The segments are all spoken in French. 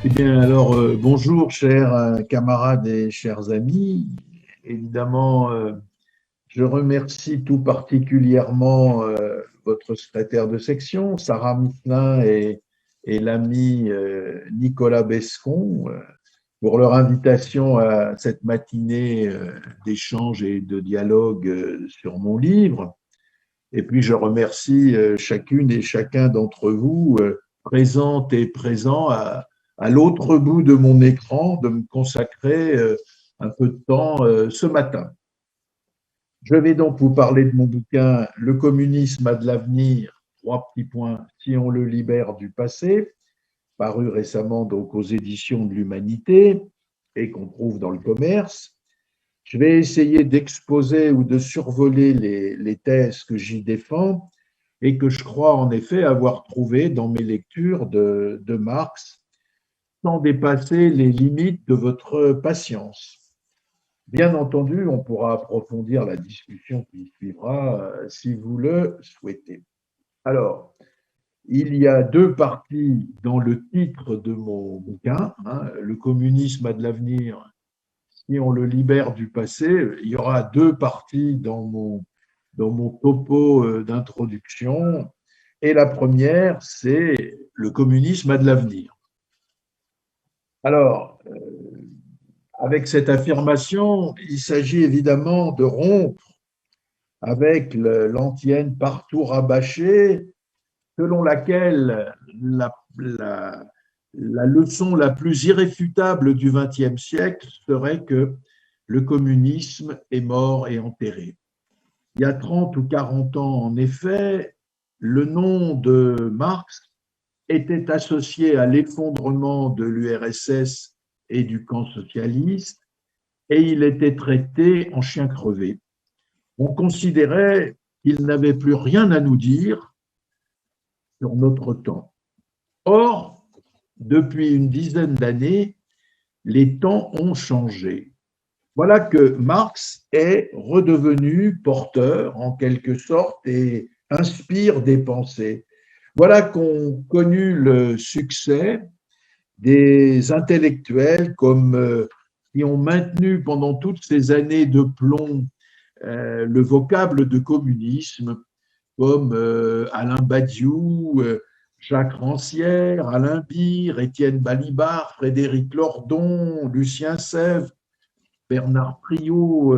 Eh bien, alors, bonjour, chers camarades et chers amis. Évidemment, je remercie tout particulièrement votre secrétaire de section, Sarah Michelin, et l'ami Nicolas Bescon pour leur invitation à cette matinée d'échange et de dialogue sur mon livre. Et puis, je remercie chacune et chacun d'entre vous, présentes et présents à l'autre bout de mon écran, de me consacrer un peu de temps ce matin. Je vais donc vous parler de mon bouquin « Le communisme a de l'avenir, trois petits points, si on le libère du passé », paru récemment donc aux éditions de l'Humanité et qu'on trouve dans le commerce. Je vais essayer d'exposer ou de survoler les thèses que j'y défends et que je crois en effet avoir trouvées dans mes lectures de Marx, sans dépasser les limites de votre patience. Bien entendu, on pourra approfondir la discussion qui suivra si vous le souhaitez. Alors, il y a deux parties dans le titre de mon bouquin, Le communisme a de l'avenir, si on le libère du passé. Il y aura deux parties dans mon topo d'introduction. Et la première, c'est le communisme a de l'avenir. Alors, avec cette affirmation, il s'agit évidemment de rompre avec l'antienne partout rabâchée, selon laquelle la leçon la plus irréfutable du XXe siècle serait que le communisme est mort et enterré. Il y a 30 ou 40 ans, en effet, le nom de Marx était associé à l'effondrement de l'URSS et du camp socialiste, et il était traité en chien crevé. On considérait qu'il n'avait plus rien à nous dire sur notre temps. Or, depuis une dizaine d'années, les temps ont changé. Voilà que Marx est redevenu porteur, en quelque sorte, et inspire des pensées. Voilà qu'ont connu le succès des intellectuels qui ont maintenu pendant toutes ces années de plomb le vocable de communisme, comme Alain Badiou, Jacques Rancière, Alain Bire, Étienne Balibar, Frédéric Lordon, Lucien Sèvres, Bernard Priot,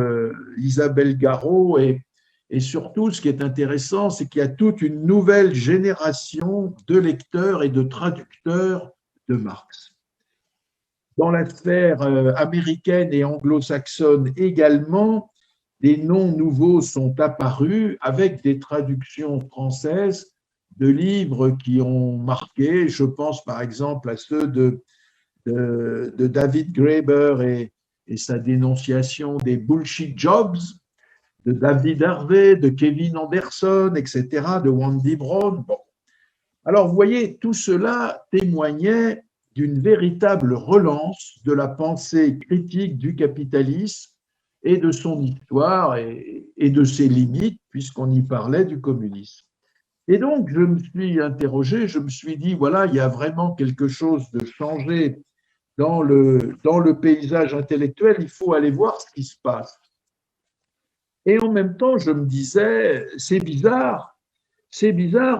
Isabelle Garot, et surtout, ce qui est intéressant, c'est qu'il y a toute une nouvelle génération de lecteurs et de traducteurs de Marx. Dans la sphère américaine et anglo-saxonne également, des noms nouveaux sont apparus avec des traductions françaises de livres qui ont marqué. Je pense par exemple à ceux de David Graeber et sa dénonciation des bullshit jobs, de David Harvey, de Kevin Anderson, etc., de Wendy Brown. Bon. Alors, vous voyez, tout cela témoignait d'une véritable relance de la pensée critique du capitalisme et de son histoire et de ses limites, puisqu'on y parlait du communisme. Et donc, je me suis interrogé, je me suis dit, voilà, il y a vraiment quelque chose de changé dans le paysage intellectuel, il faut aller voir ce qui se passe. Et en même temps, je me disais, c'est bizarre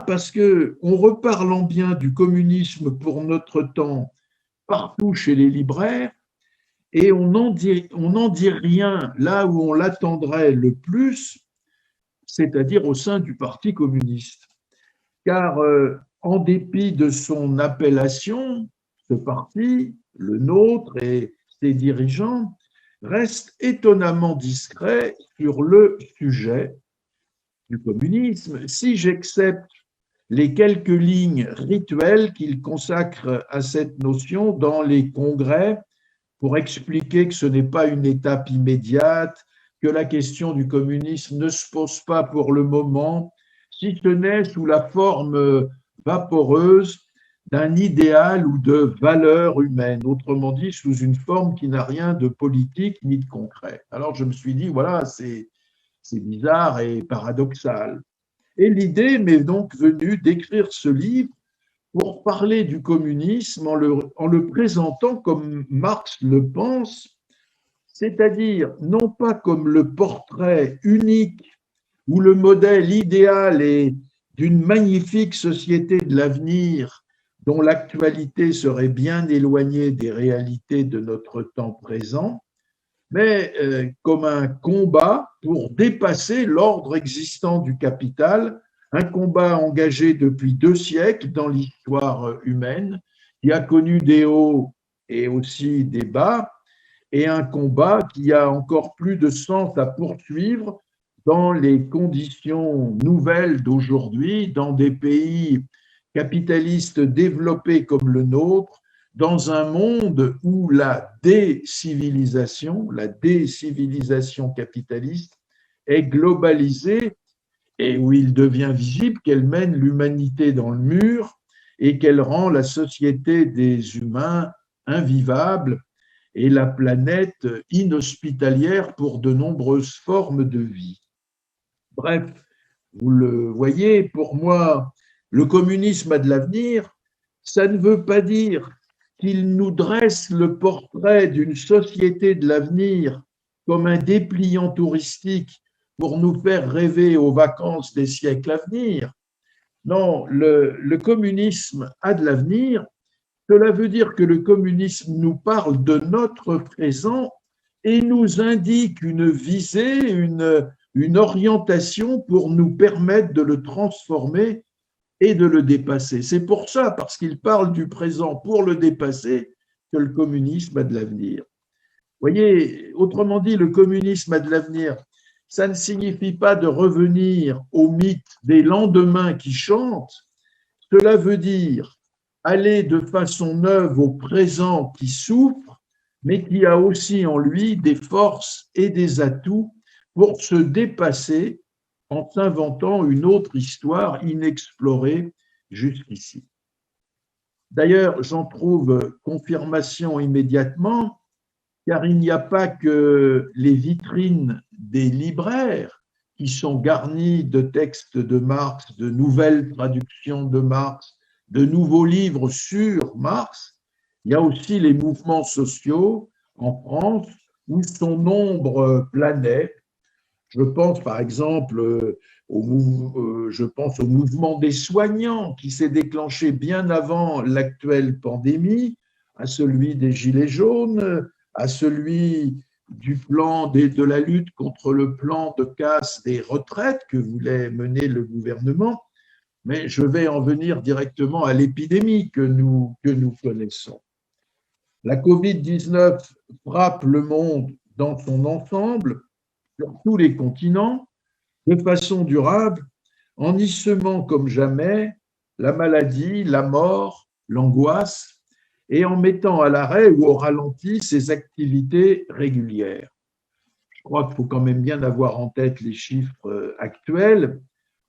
parce qu'on reparlant bien du communisme pour notre temps partout chez les libraires, et on n'en dit rien là où on l'attendrait le plus, c'est-à-dire au sein du Parti communiste. Car en dépit de son appellation, ce parti, le nôtre et ses dirigeants, restent étonnamment discrets sur le sujet du communisme, si j'accepte les quelques lignes rituelles qu'il consacre à cette notion dans les congrès pour expliquer que ce n'est pas une étape immédiate, que la question du communisme ne se pose pas pour le moment, si ce n'est sous la forme vaporeuse d'un idéal ou de valeur humaine, autrement dit sous une forme qui n'a rien de politique ni de concret. Alors je me suis dit, voilà, c'est bizarre et paradoxal. Et l'idée m'est donc venue d'écrire ce livre pour parler du communisme en le présentant comme Marx le pense, c'est-à-dire non pas comme le portrait unique ou le modèle idéal est d'une magnifique société de l'avenir dont l'actualité serait bien éloignée des réalités de notre temps présent, mais comme un combat pour dépasser l'ordre existant du capital, un combat engagé depuis 2 siècles dans l'histoire humaine, qui a connu des hauts et aussi des bas, et un combat qui a encore plus de sens à poursuivre dans les conditions nouvelles d'aujourd'hui, dans des pays capitalistes développés comme le nôtre, dans un monde où la décivilisation capitaliste est globalisée et où il devient visible qu'elle mène l'humanité dans le mur et qu'elle rend la société des humains invivable et la planète inhospitalière pour de nombreuses formes de vie. Bref, vous le voyez, pour moi, le communisme a de l'avenir. Ça ne veut pas dire qu'il nous dresse le portrait d'une société de l'avenir comme un dépliant touristique pour nous faire rêver aux vacances des siècles à venir. Non, le communisme a de l'avenir. Cela veut dire que le communisme nous parle de notre présent et nous indique une visée, une orientation pour nous permettre de le transformer et de le dépasser. C'est pour ça, parce qu'il parle du présent pour le dépasser, que le communisme a de l'avenir. Vous voyez, autrement dit, le communisme a de l'avenir. Ça ne signifie pas de revenir au mythe des lendemains qui chantent. Cela veut dire aller de façon neuve au présent qui souffre, mais qui a aussi en lui des forces et des atouts pour se dépasser en s'inventant une autre histoire inexplorée jusqu'ici. D'ailleurs, j'en trouve confirmation immédiatement, car il n'y a pas que les vitrines des libraires qui sont garnies de textes de Marx, de nouvelles traductions de Marx, de nouveaux livres sur Marx. Il y a aussi les mouvements sociaux en France où son nombre planait. Je pense par exemple au mouvement des soignants qui s'est déclenché bien avant l'actuelle pandémie, à celui des Gilets jaunes, à celui du plan de la lutte contre le plan de casse des retraites que voulait mener le gouvernement. Mais je vais en venir directement à l'épidémie que nous connaissons. La Covid-19 frappe le monde dans son ensemble, sur tous les continents, de façon durable, en y semant comme jamais la maladie, la mort, l'angoisse, et en mettant à l'arrêt ou au ralenti ses activités régulières. Je crois qu'il faut quand même bien avoir en tête les chiffres actuels.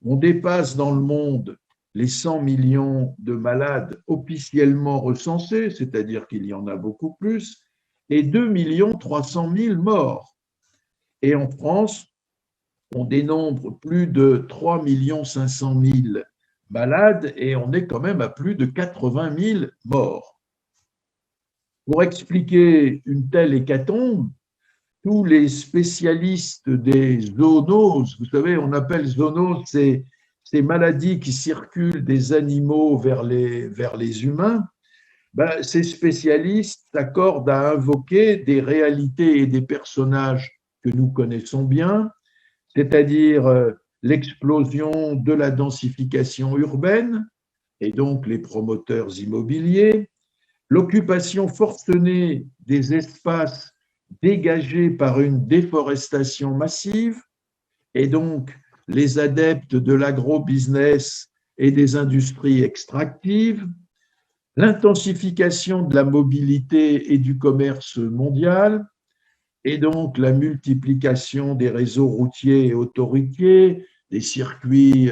On dépasse dans le monde les 100 millions de malades officiellement recensés, c'est-à-dire qu'il y en a beaucoup plus, et 2 300 000 morts. Et en France, on dénombre plus de 3 500 000 malades et on est quand même à plus de 80 000 morts. Pour expliquer une telle hécatombe, tous les spécialistes des zoonoses, vous savez, on appelle zoonoses ces maladies qui circulent des animaux vers les humains, ben, ces spécialistes s'accordent à invoquer des réalités et des personnages que nous connaissons bien, c'est-à-dire l'explosion de la densification urbaine et donc les promoteurs immobiliers, l'occupation forcenée des espaces dégagés par une déforestation massive et donc les adeptes de l'agro-business et des industries extractives, l'intensification de la mobilité et du commerce mondial, et donc la multiplication des réseaux routiers et autoroutiers, des circuits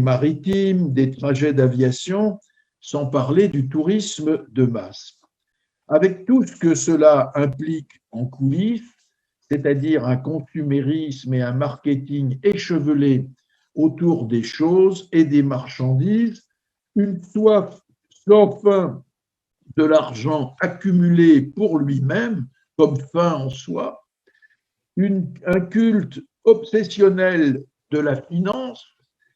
maritimes, des trajets d'aviation, sans parler du tourisme de masse. Avec tout ce que cela implique en coulisses, c'est-à-dire un consumérisme et un marketing échevelé autour des choses et des marchandises, une soif sans fin de l'argent accumulé pour lui-même, comme fin en soi, un culte obsessionnel de la finance,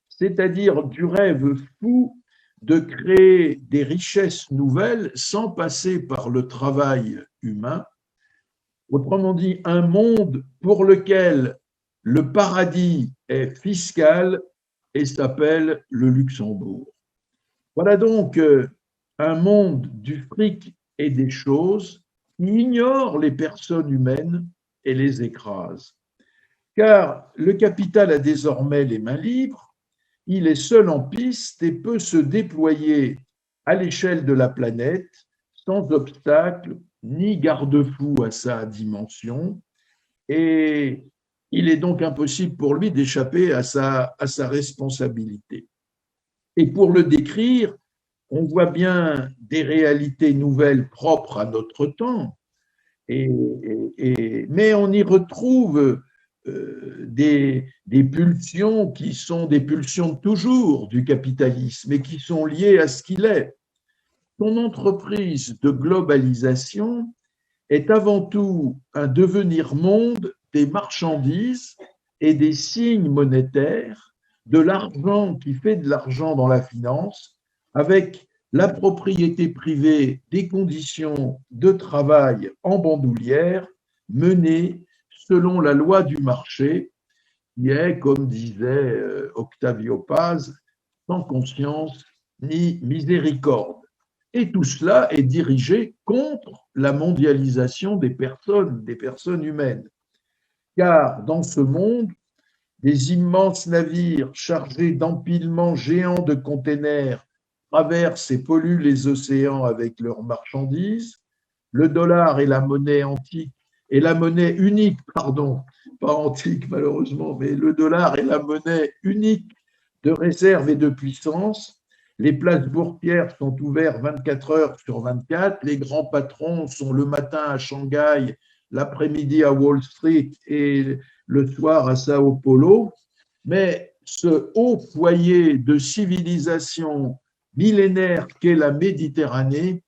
c'est-à-dire du rêve fou de créer des richesses nouvelles sans passer par le travail humain. Autrement dit, un monde pour lequel le paradis est fiscal et s'appelle le Luxembourg. Voilà donc un monde du fric et des choses qui ignore les personnes humaines et les écrase. Car le capital a désormais les mains libres, il est seul en piste et peut se déployer à l'échelle de la planète sans obstacle ni garde-fou à sa dimension, et il est donc impossible pour lui d'échapper à sa responsabilité. Et pour le décrire, on voit bien des réalités nouvelles propres à notre temps, mais on y retrouve des pulsions qui sont des pulsions de toujours du capitalisme et qui sont liées à ce qu'il est. Son entreprise de globalisation est avant tout un devenir monde des marchandises et des signes monétaires, de l'argent qui fait de l'argent dans la finance, avec la propriété privée des conditions de travail en bandoulière menées selon la loi du marché, qui est, comme disait Octavio Paz, sans conscience ni miséricorde. Et tout cela est dirigé contre la mondialisation des personnes humaines. Car dans ce monde, des immenses navires chargés d'empilements géants de containers traversent et polluent les océans avec leurs marchandises. Le dollar est la monnaie antique, et la monnaie unique, pardon, pas antique malheureusement, mais le dollar est la monnaie unique de réserve et de puissance. Les places boursières sont ouvertes 24 heures sur 24. Les grands patrons sont le matin à Shanghai, l'après-midi à Wall Street et le soir à Sao Paulo. Mais ce haut foyer de civilisation millénaire qu'est la Méditerranée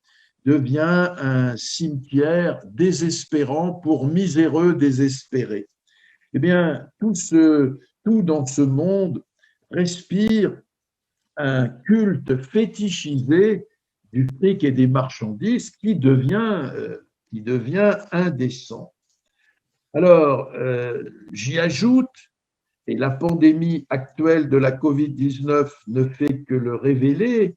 devient un cimetière désespérant pour miséreux désespérés. Eh bien, tout dans ce monde respire un culte fétichisé du fric et des marchandises qui devient indécent. Alors, j'y ajoute, et la pandémie actuelle de la Covid-19 ne fait que le révéler,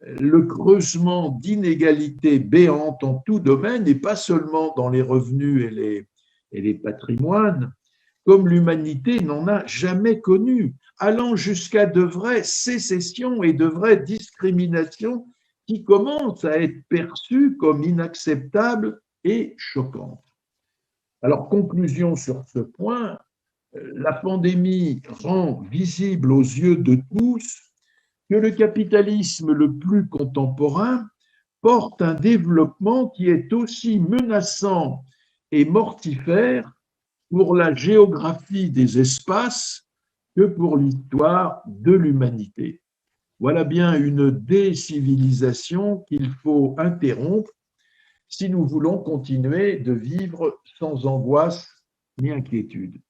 le creusement d'inégalités béantes en tout domaine, et pas seulement dans les revenus et les patrimoines, comme l'humanité n'en a jamais connu, allant jusqu'à de vraies sécessions et de vraies discriminations qui commencent à être perçues comme inacceptables et choquantes. Alors, conclusion sur ce point, la pandémie rend visible aux yeux de tous que le capitalisme le plus contemporain porte un développement qui est aussi menaçant et mortifère pour la géographie des espaces que pour l'histoire de l'humanité. Voilà bien une décivilisation qu'il faut interrompre si nous voulons continuer de vivre sans angoisse ni inquiétude.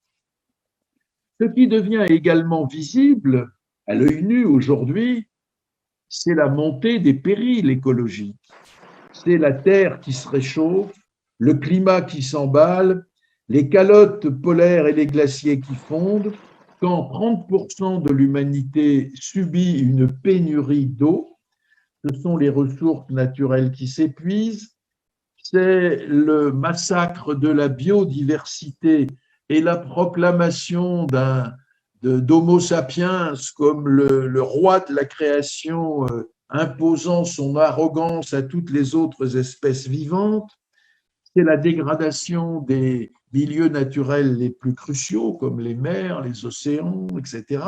Ce qui devient également visible à l'œil nu aujourd'hui, c'est la montée des périls écologiques. C'est la Terre qui se réchauffe, le climat qui s'emballe, les calottes polaires et les glaciers qui fondent, quand 30% de l'humanité subit une pénurie d'eau. Ce sont les ressources naturelles qui s'épuisent, c'est le massacre de la biodiversité et la proclamation d'Homo sapiens comme le roi de la création, imposant son arrogance à toutes les autres espèces vivantes. C'est la dégradation des milieux naturels les plus cruciaux, comme les mers, les océans, etc.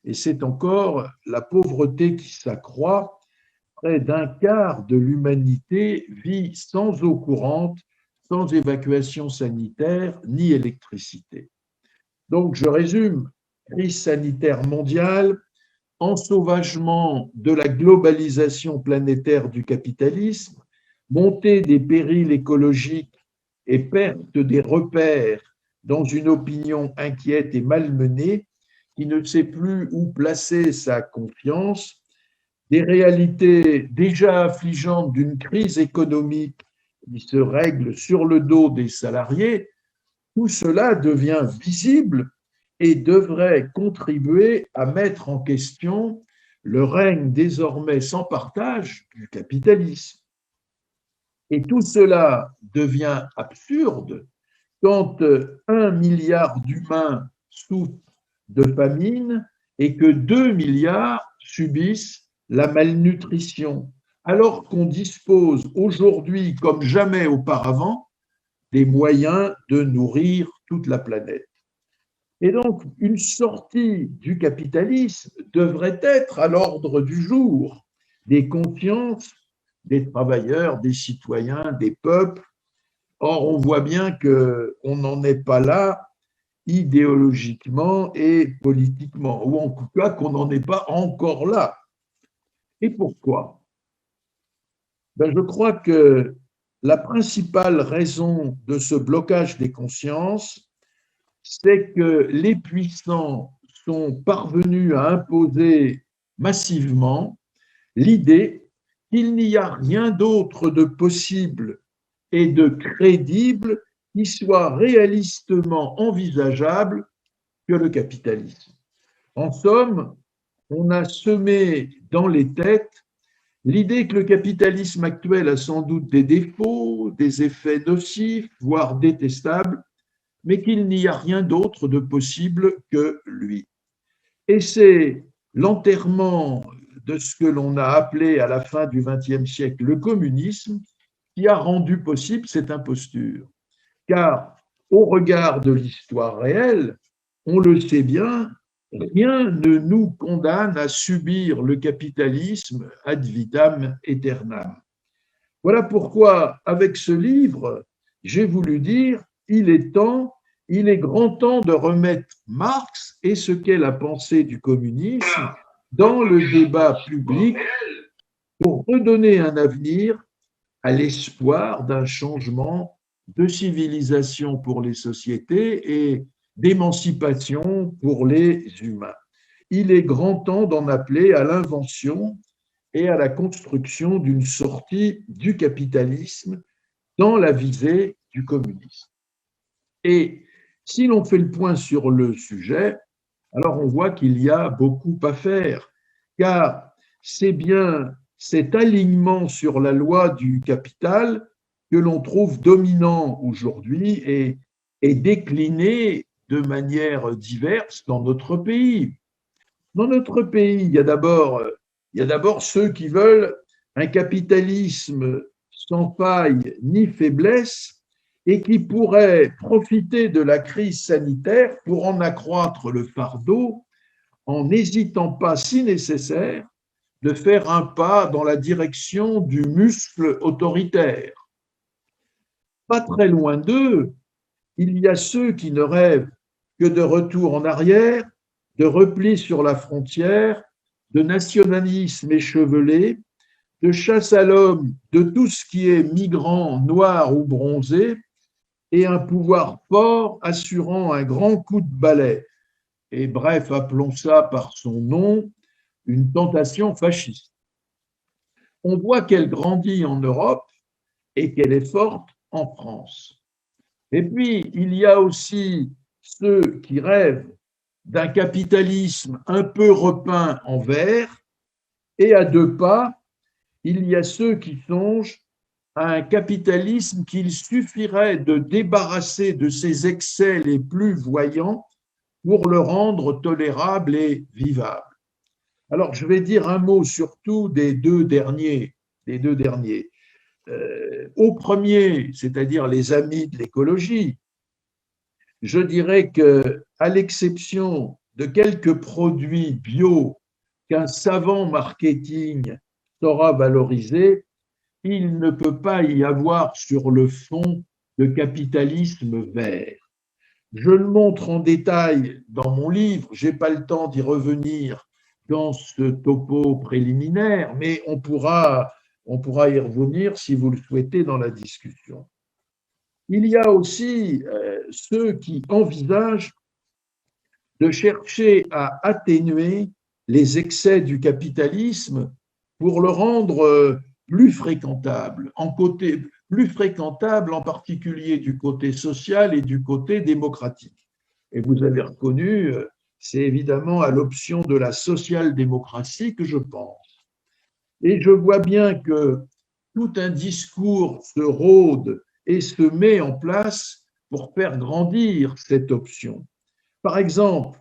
Et c'est encore la pauvreté qui s'accroît. Près d'un quart de l'humanité vit sans eau courante, sans évacuation sanitaire ni électricité. Donc, je résume, crise sanitaire mondiale, ensauvagement de la globalisation planétaire du capitalisme, montée des périls écologiques et perte des repères dans une opinion inquiète et malmenée qui ne sait plus où placer sa confiance, des réalités déjà affligeantes d'une crise économique qui se règle sur le dos des salariés, tout cela devient visible et devrait contribuer à mettre en question le règne désormais sans partage du capitalisme. Et tout cela devient absurde quand 1 milliard d'humains souffrent de famine et que 2 milliards subissent la malnutrition, alors qu'on dispose aujourd'hui, comme jamais auparavant, des moyens de nourrir toute la planète. Et donc, une sortie du capitalisme devrait être à l'ordre du jour des consciences des travailleurs, des citoyens, des peuples. Or, on voit bien qu'on n'en est pas là idéologiquement et politiquement, ou en tout cas qu'on n'en est pas encore là. Et pourquoi? Je crois que la principale raison de ce blocage des consciences, c'est que les puissants sont parvenus à imposer massivement l'idée qu'il n'y a rien d'autre de possible et de crédible qui soit réalistement envisageable que le capitalisme. En somme, on a semé dans les têtes l'idée que le capitalisme actuel a sans doute des défauts, des effets nocifs, voire détestables, mais qu'il n'y a rien d'autre de possible que lui. Et c'est l'enterrement de ce que l'on a appelé à la fin du XXe siècle le communisme qui a rendu possible cette imposture. Car au regard de l'histoire réelle, on le sait bien, rien ne nous condamne à subir le capitalisme ad vitam aeternam. Voilà pourquoi, avec ce livre, j'ai voulu dire il est grand temps de remettre Marx et ce qu'est la pensée du communisme dans le débat public pour redonner un avenir à l'espoir d'un changement de civilisation pour les sociétés et d'émancipation pour les humains. Il est grand temps d'en appeler à l'invention et à la construction d'une sortie du capitalisme dans la visée du communisme. Et si l'on fait le point sur le sujet, alors on voit qu'il y a beaucoup à faire, car c'est bien cet alignement sur la loi du capital que l'on trouve dominant aujourd'hui et décliné de manière diverse dans notre pays. Dans notre pays, il y a d'abord ceux qui veulent un capitalisme sans faille ni faiblesse et qui pourraient profiter de la crise sanitaire pour en accroître le fardeau en n'hésitant pas, si nécessaire, de faire un pas dans la direction du muscle autoritaire. Pas très loin d'eux, il y a ceux qui ne rêvent que de retour en arrière, de repli sur la frontière, de nationalisme échevelé, de chasse à l'homme de tout ce qui est migrant, noir ou bronzé, et un pouvoir fort assurant un grand coup de balai. Et bref, appelons ça par son nom, une tentation fasciste. On voit qu'elle grandit en Europe et qu'elle est forte en France. Et puis, il y a aussi ceux qui rêvent d'un capitalisme un peu repeint en vert, et à 2 pas, il y a ceux qui songent à un capitalisme qu'il suffirait de débarrasser de ses excès les plus voyants pour le rendre tolérable et vivable. Alors, je vais dire un mot surtout des deux derniers. Au premier, c'est-à-dire les amis de l'écologie, je dirais qu'à l'exception de quelques produits bio qu'un savant marketing saura valoriser, il ne peut pas y avoir sur le fond de capitalisme vert. Je le montre en détail dans mon livre, je n'ai pas le temps d'y revenir dans ce topo préliminaire, mais on pourra y revenir si vous le souhaitez dans la discussion. Il y a aussi ceux qui envisagent de chercher à atténuer les excès du capitalisme pour le rendre plus fréquentable, plus fréquentable en particulier du côté social et du côté démocratique. Et vous avez reconnu, c'est évidemment à l'option de la social-démocratie que je pense. Et je vois bien que tout un discours se rôde et se met en place pour faire grandir cette option. Par exemple,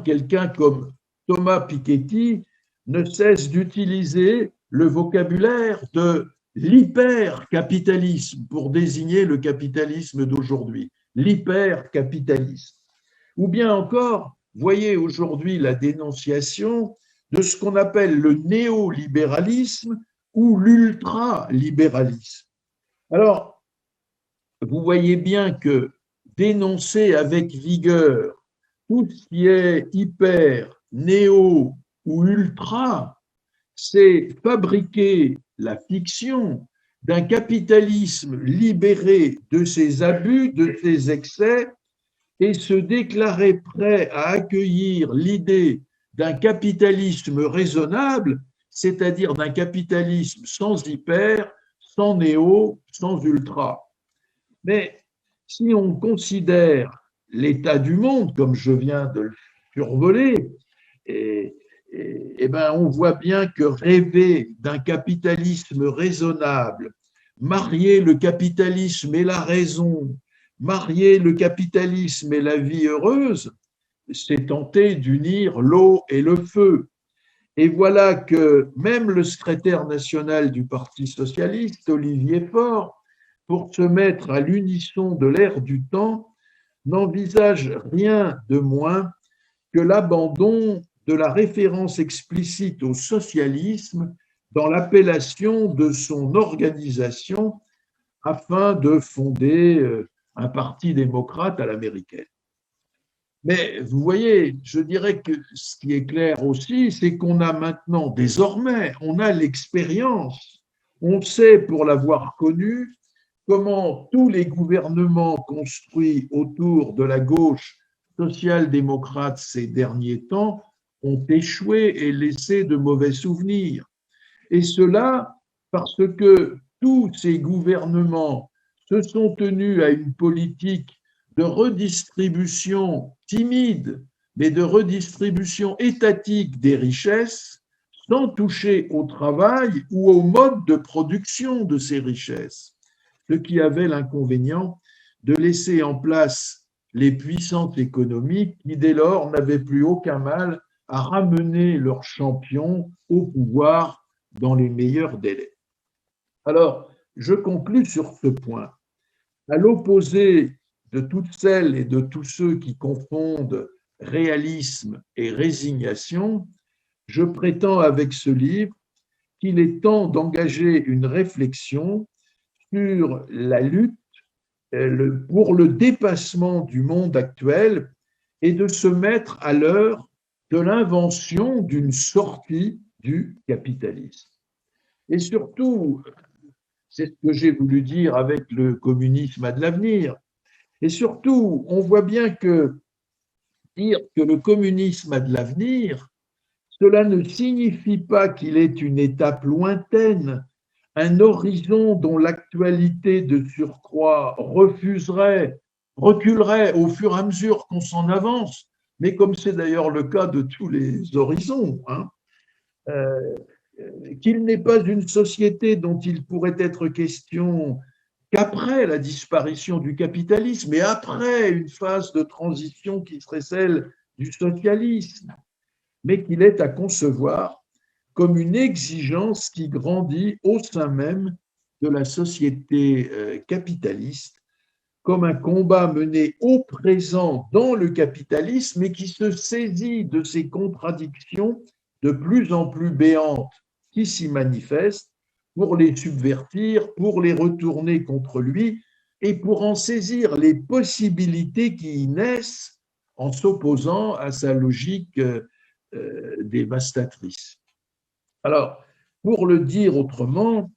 quelqu'un comme Thomas Piketty ne cesse d'utiliser le vocabulaire de l'hypercapitalisme pour désigner le capitalisme d'aujourd'hui, l'hypercapitalisme. Ou bien encore, voyez aujourd'hui la dénonciation de ce qu'on appelle le néolibéralisme ou l'ultralibéralisme. Alors, vous voyez bien que dénoncer avec vigueur tout ce qui est hyper, néo ou ultra, c'est fabriquer la fiction d'un capitalisme libéré de ses abus, de ses excès, et se déclarer prêt à accueillir l'idée d'un capitalisme raisonnable, c'est-à-dire d'un capitalisme sans hyper, sans néo, sans ultra. Mais si on considère l'état du monde, comme je viens de le survoler, on voit bien que rêver d'un capitalisme raisonnable, marier le capitalisme et la raison, marier le capitalisme et la vie heureuse, c'est tenter d'unir l'eau et le feu. Et voilà que même le secrétaire national du Parti socialiste, Olivier Faure, pour se mettre à l'unisson de l'ère du temps, n'envisage rien de moins que l'abandon de la référence explicite au socialisme dans l'appellation de son organisation afin de fonder un parti démocrate à l'américaine. Mais vous voyez, je dirais que ce qui est clair aussi, c'est qu'on a maintenant, désormais, on a l'expérience, on sait pour l'avoir connu, comment tous les gouvernements construits autour de la gauche social-démocrate ces derniers temps ont échoué et laissé de mauvais souvenirs. Et cela parce que tous ces gouvernements se sont tenus à une politique de redistribution timide, mais de redistribution étatique des richesses, sans toucher au travail ou au mode de production de ces richesses, ce qui avait l'inconvénient de laisser en place les puissances économiques qui, dès lors, n'avaient plus aucun mal à ramener leurs champions au pouvoir dans les meilleurs délais. Alors, je conclus sur ce point. À l'opposé de toutes celles et de tous ceux qui confondent réalisme et résignation, je prétends avec ce livre qu'il est temps d'engager une réflexion sur la lutte pour le dépassement du monde actuel et de se mettre à l'heure de l'invention d'une sortie du capitalisme. Et surtout, c'est ce que j'ai voulu dire avec le communisme a de l'avenir, et surtout, on voit bien que dire que le communisme a de l'avenir, cela ne signifie pas qu'il est une étape lointaine, un horizon dont l'actualité de surcroît reculerait au fur et à mesure qu'on s'en avance, mais comme c'est d'ailleurs le cas de tous les horizons, qu'il n'est pas une société dont il pourrait être question qu'après la disparition du capitalisme et après une phase de transition qui serait celle du socialisme, mais qu'il est à concevoir comme une exigence qui grandit au sein même de la société capitaliste, comme un combat mené au présent dans le capitalisme et qui se saisit de ces contradictions de plus en plus béantes qui s'y manifestent pour les subvertir, pour les retourner contre lui et pour en saisir les possibilités qui y naissent en s'opposant à sa logique dévastatrice. Alors, pour le dire autrement,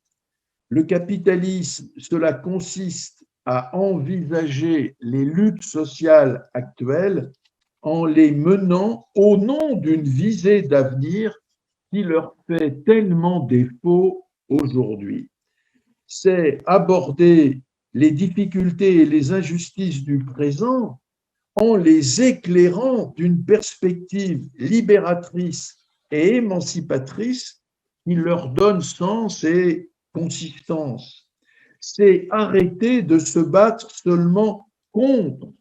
le capitalisme, cela consiste à envisager les luttes sociales actuelles en les menant au nom d'une visée d'avenir qui leur fait tellement défaut aujourd'hui. C'est aborder les difficultés et les injustices du présent en les éclairant d'une perspective libératrice et émancipatrice qui leur donne sens et consistance. C'est arrêter de se battre seulement contre,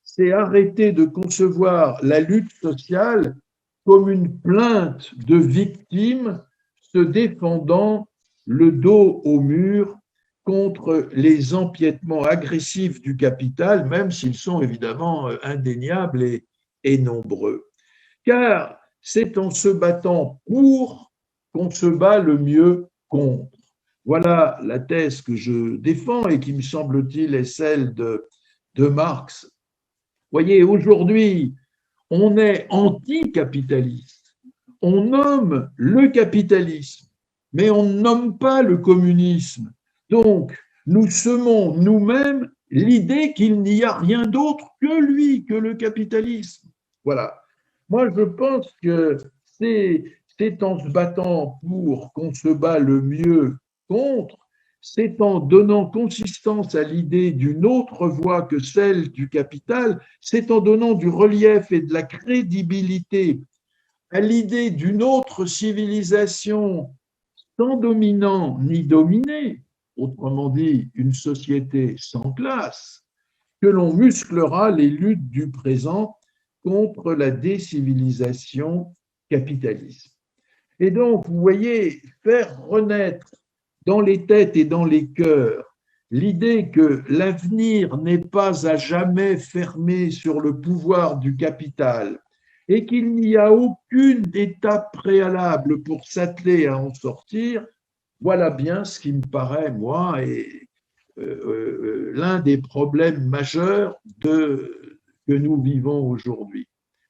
c'est arrêter de concevoir la lutte sociale comme une plainte de victimes se défendant le dos au mur contre les empiètements agressifs du capital, même s'ils sont évidemment indéniables et nombreux. Car c'est en se battant pour qu'on se bat le mieux contre. Voilà la thèse que je défends et qui, me semble-t-il, est celle de Marx. Voyez, aujourd'hui, on est anticapitaliste. On nomme le capitalisme, mais on ne nomme pas le communisme. Donc, nous semons nous-mêmes l'idée qu'il n'y a rien d'autre que lui, que le capitalisme. Voilà. Moi, je pense que c'est en se battant pour qu'on se bat le mieux contre, c'est en donnant consistance à l'idée d'une autre voie que celle du capital, c'est en donnant du relief et de la crédibilité à l'idée d'une autre civilisation sans dominant ni dominé, autrement dit une société sans classe, que l'on musclera les luttes du présent contre la décivilisation capitaliste. Et donc, vous voyez, faire renaître dans les têtes et dans les cœurs l'idée que l'avenir n'est pas à jamais fermé sur le pouvoir du capital et qu'il n'y a aucune étape préalable pour s'atteler à en sortir, voilà bien ce qui me paraît, moi, et l'un des problèmes majeurs que nous vivons aujourd'hui.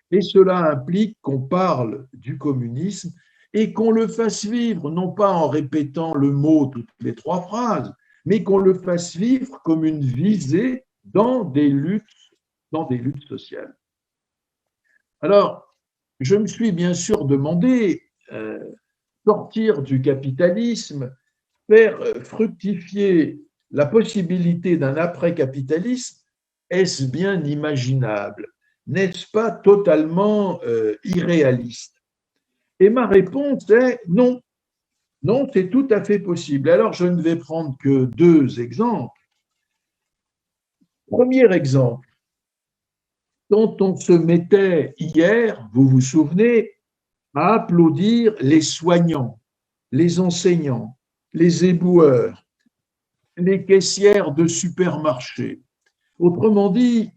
Et cela implique qu'on parle du communisme et qu'on le fasse vivre, non pas en répétant le mot toutes les trois phrases, mais qu'on le fasse vivre comme une visée dans des luttes sociales. Alors, je me suis bien sûr demandé, sortir du capitalisme, faire fructifier la possibilité d'un après-capitalisme, est-ce bien imaginable? N'est-ce pas totalement irréaliste? Et ma réponse est non. Non, c'est tout à fait possible. Alors, je ne vais prendre que deux exemples. Premier exemple, quand on se mettait hier, vous vous souvenez, à applaudir les soignants, les enseignants, les éboueurs, les caissières de supermarchés. Autrement dit,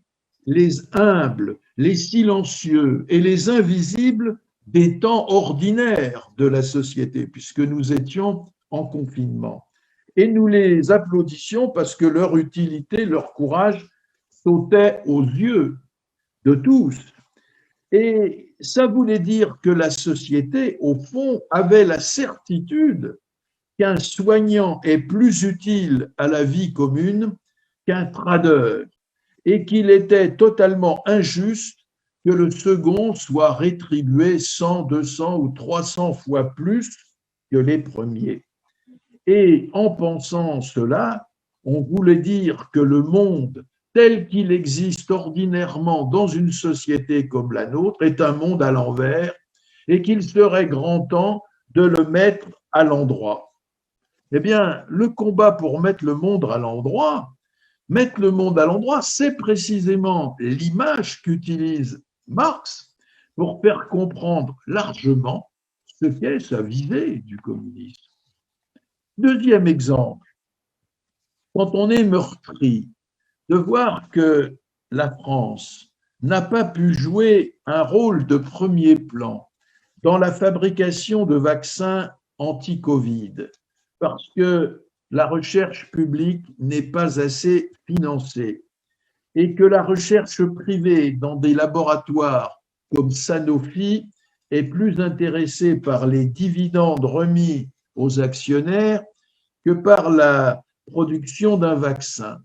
les humbles, les silencieux et les invisibles des temps ordinaires de la société, puisque nous étions en confinement. Et nous les applaudissions parce que leur utilité, leur courage sautait aux yeux de tous. Et ça voulait dire que la société, au fond, avait la certitude qu'un soignant est plus utile à la vie commune qu'un trader et qu'il était totalement injuste que le second soit rétribué 100, 200 ou 300 fois plus que les premiers. Et en pensant cela, on voulait dire que le monde tel qu'il existe ordinairement dans une société comme la nôtre est un monde à l'envers et qu'il serait grand temps de le mettre à l'endroit. Eh bien, le combat pour mettre le monde à l'endroit, c'est précisément l'image qu'utilise Marx pour faire comprendre largement ce qu'est sa visée du communisme. Deuxième exemple, quand on est meurtri, de voir que la France n'a pas pu jouer un rôle de premier plan dans la fabrication de vaccins anti-Covid, parce que la recherche publique n'est pas assez financée et que la recherche privée dans des laboratoires comme Sanofi est plus intéressé par les dividendes remis aux actionnaires que par la production d'un vaccin,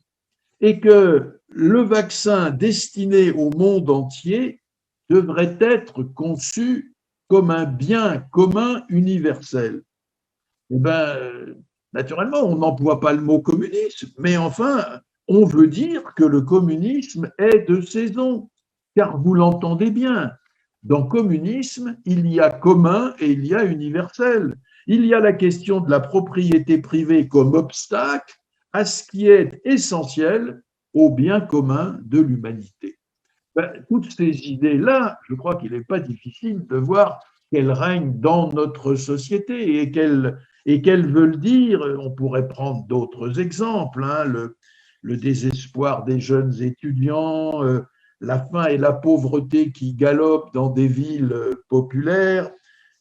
et que le vaccin destiné au monde entier devrait être conçu comme un bien commun universel. Eh bien, naturellement, on n'emploie pas le mot communisme, mais enfin, on veut dire que le communisme est de saison, car vous l'entendez bien. Dans communisme, il y a commun et il y a universel. Il y a la question de la propriété privée comme obstacle à ce qui est essentiel au bien commun de l'humanité. Ben, toutes ces idées-là, je crois qu'il n'est pas difficile de voir qu'elles règnent dans notre société et qu'elles veulent dire, on pourrait prendre d'autres exemples, hein, le désespoir des jeunes étudiants, la faim et la pauvreté qui galopent dans des villes populaires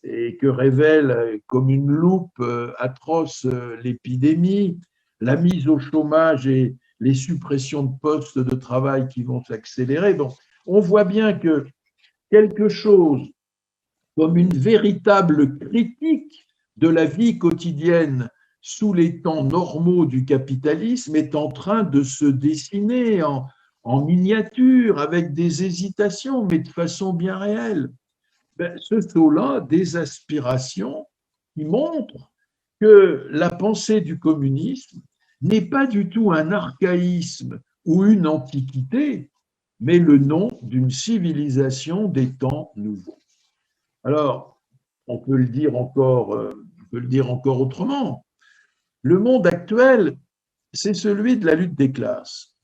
et que révèle comme une loupe atroce l'épidémie, la mise au chômage et les suppressions de postes de travail qui vont s'accélérer. Donc, on voit bien que quelque chose comme une véritable critique de la vie quotidienne sous les temps normaux du capitalisme est en train de se dessiner en miniature, avec des hésitations, mais de façon bien réelle. Ben, ce sont-là des aspirations qui montrent que la pensée du communisme n'est pas du tout un archaïsme ou une antiquité, mais le nom d'une civilisation des temps nouveaux. Alors, on peut le dire encore autrement. Le monde actuel, c'est celui de la lutte des classes.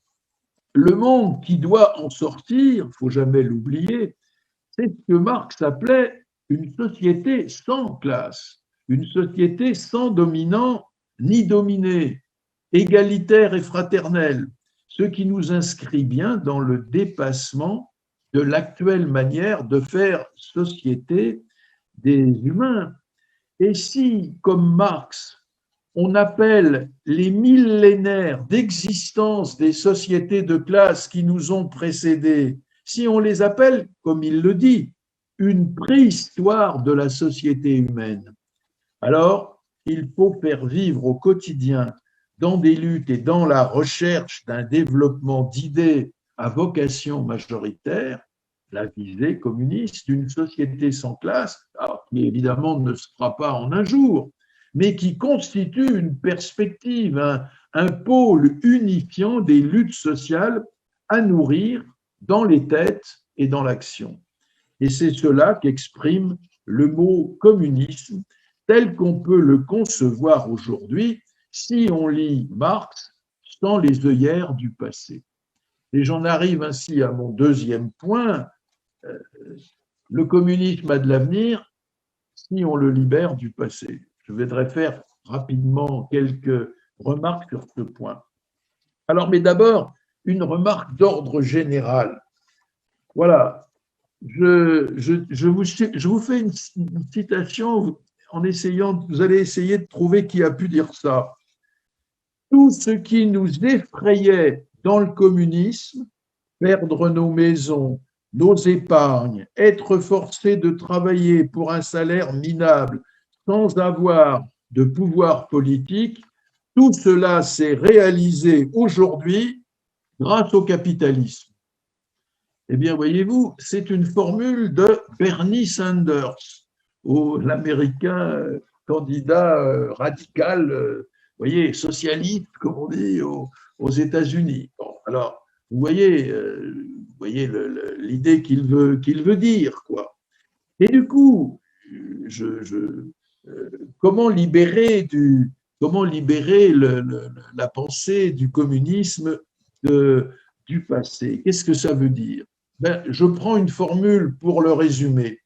Le monde qui doit en sortir, il ne faut jamais l'oublier, c'est ce que Marx appelait une société sans classe, une société sans dominant ni dominé, égalitaire et fraternelle, ce qui nous inscrit bien dans le dépassement de l'actuelle manière de faire société des humains. Et si, comme Marx, on appelle les millénaires d'existence des sociétés de classe qui nous ont précédés, si on les appelle, comme il le dit, une préhistoire de la société humaine, alors il faut faire vivre au quotidien, dans des luttes et dans la recherche d'un développement d'idées à vocation majoritaire, la visée communiste d'une société sans classe, qui évidemment ne se fera pas en un jour, mais qui constitue une perspective, un pôle unifiant des luttes sociales à nourrir dans les têtes et dans l'action. Et c'est cela qu'exprime le mot communisme tel qu'on peut le concevoir aujourd'hui si on lit Marx sans les œillères du passé. Et j'en arrive ainsi à mon deuxième point. Le communisme a de l'avenir si on le libère du passé. Je voudrais faire rapidement quelques remarques sur ce point. Alors, mais d'abord, une remarque d'ordre général. Voilà, je vous fais une citation en essayant, vous allez essayer de trouver qui a pu dire ça. Tout ce qui nous effrayait dans le communisme, perdre nos maisons, nos épargnes, être forcé de travailler pour un salaire minable sans avoir de pouvoir politique, tout cela s'est réalisé aujourd'hui grâce au capitalisme. Eh bien, voyez-vous, c'est une formule de Bernie Sanders, l'américain candidat radical, voyez, socialiste, comme on dit, aux États-Unis. Bon, alors, vous voyez l'idée qu'il veut dire, quoi. Et du coup, comment libérer la pensée du communisme du passé? Qu'est-ce que ça veut dire? Ben, je prends une formule pour le résumer.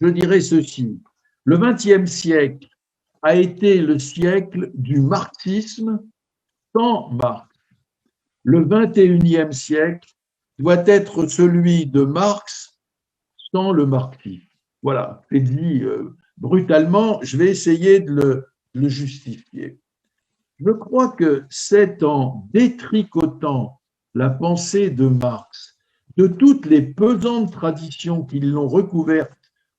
Je dirais ceci. Le XXe siècle a été le siècle du marxisme sans Marx. Le XXIe siècle doit être celui de Marx sans le marxisme. Voilà, c'est dit brutalement, je vais essayer de le justifier. Je crois que c'est en détricotant la pensée de Marx de toutes les pesantes traditions qui l'ont recouverte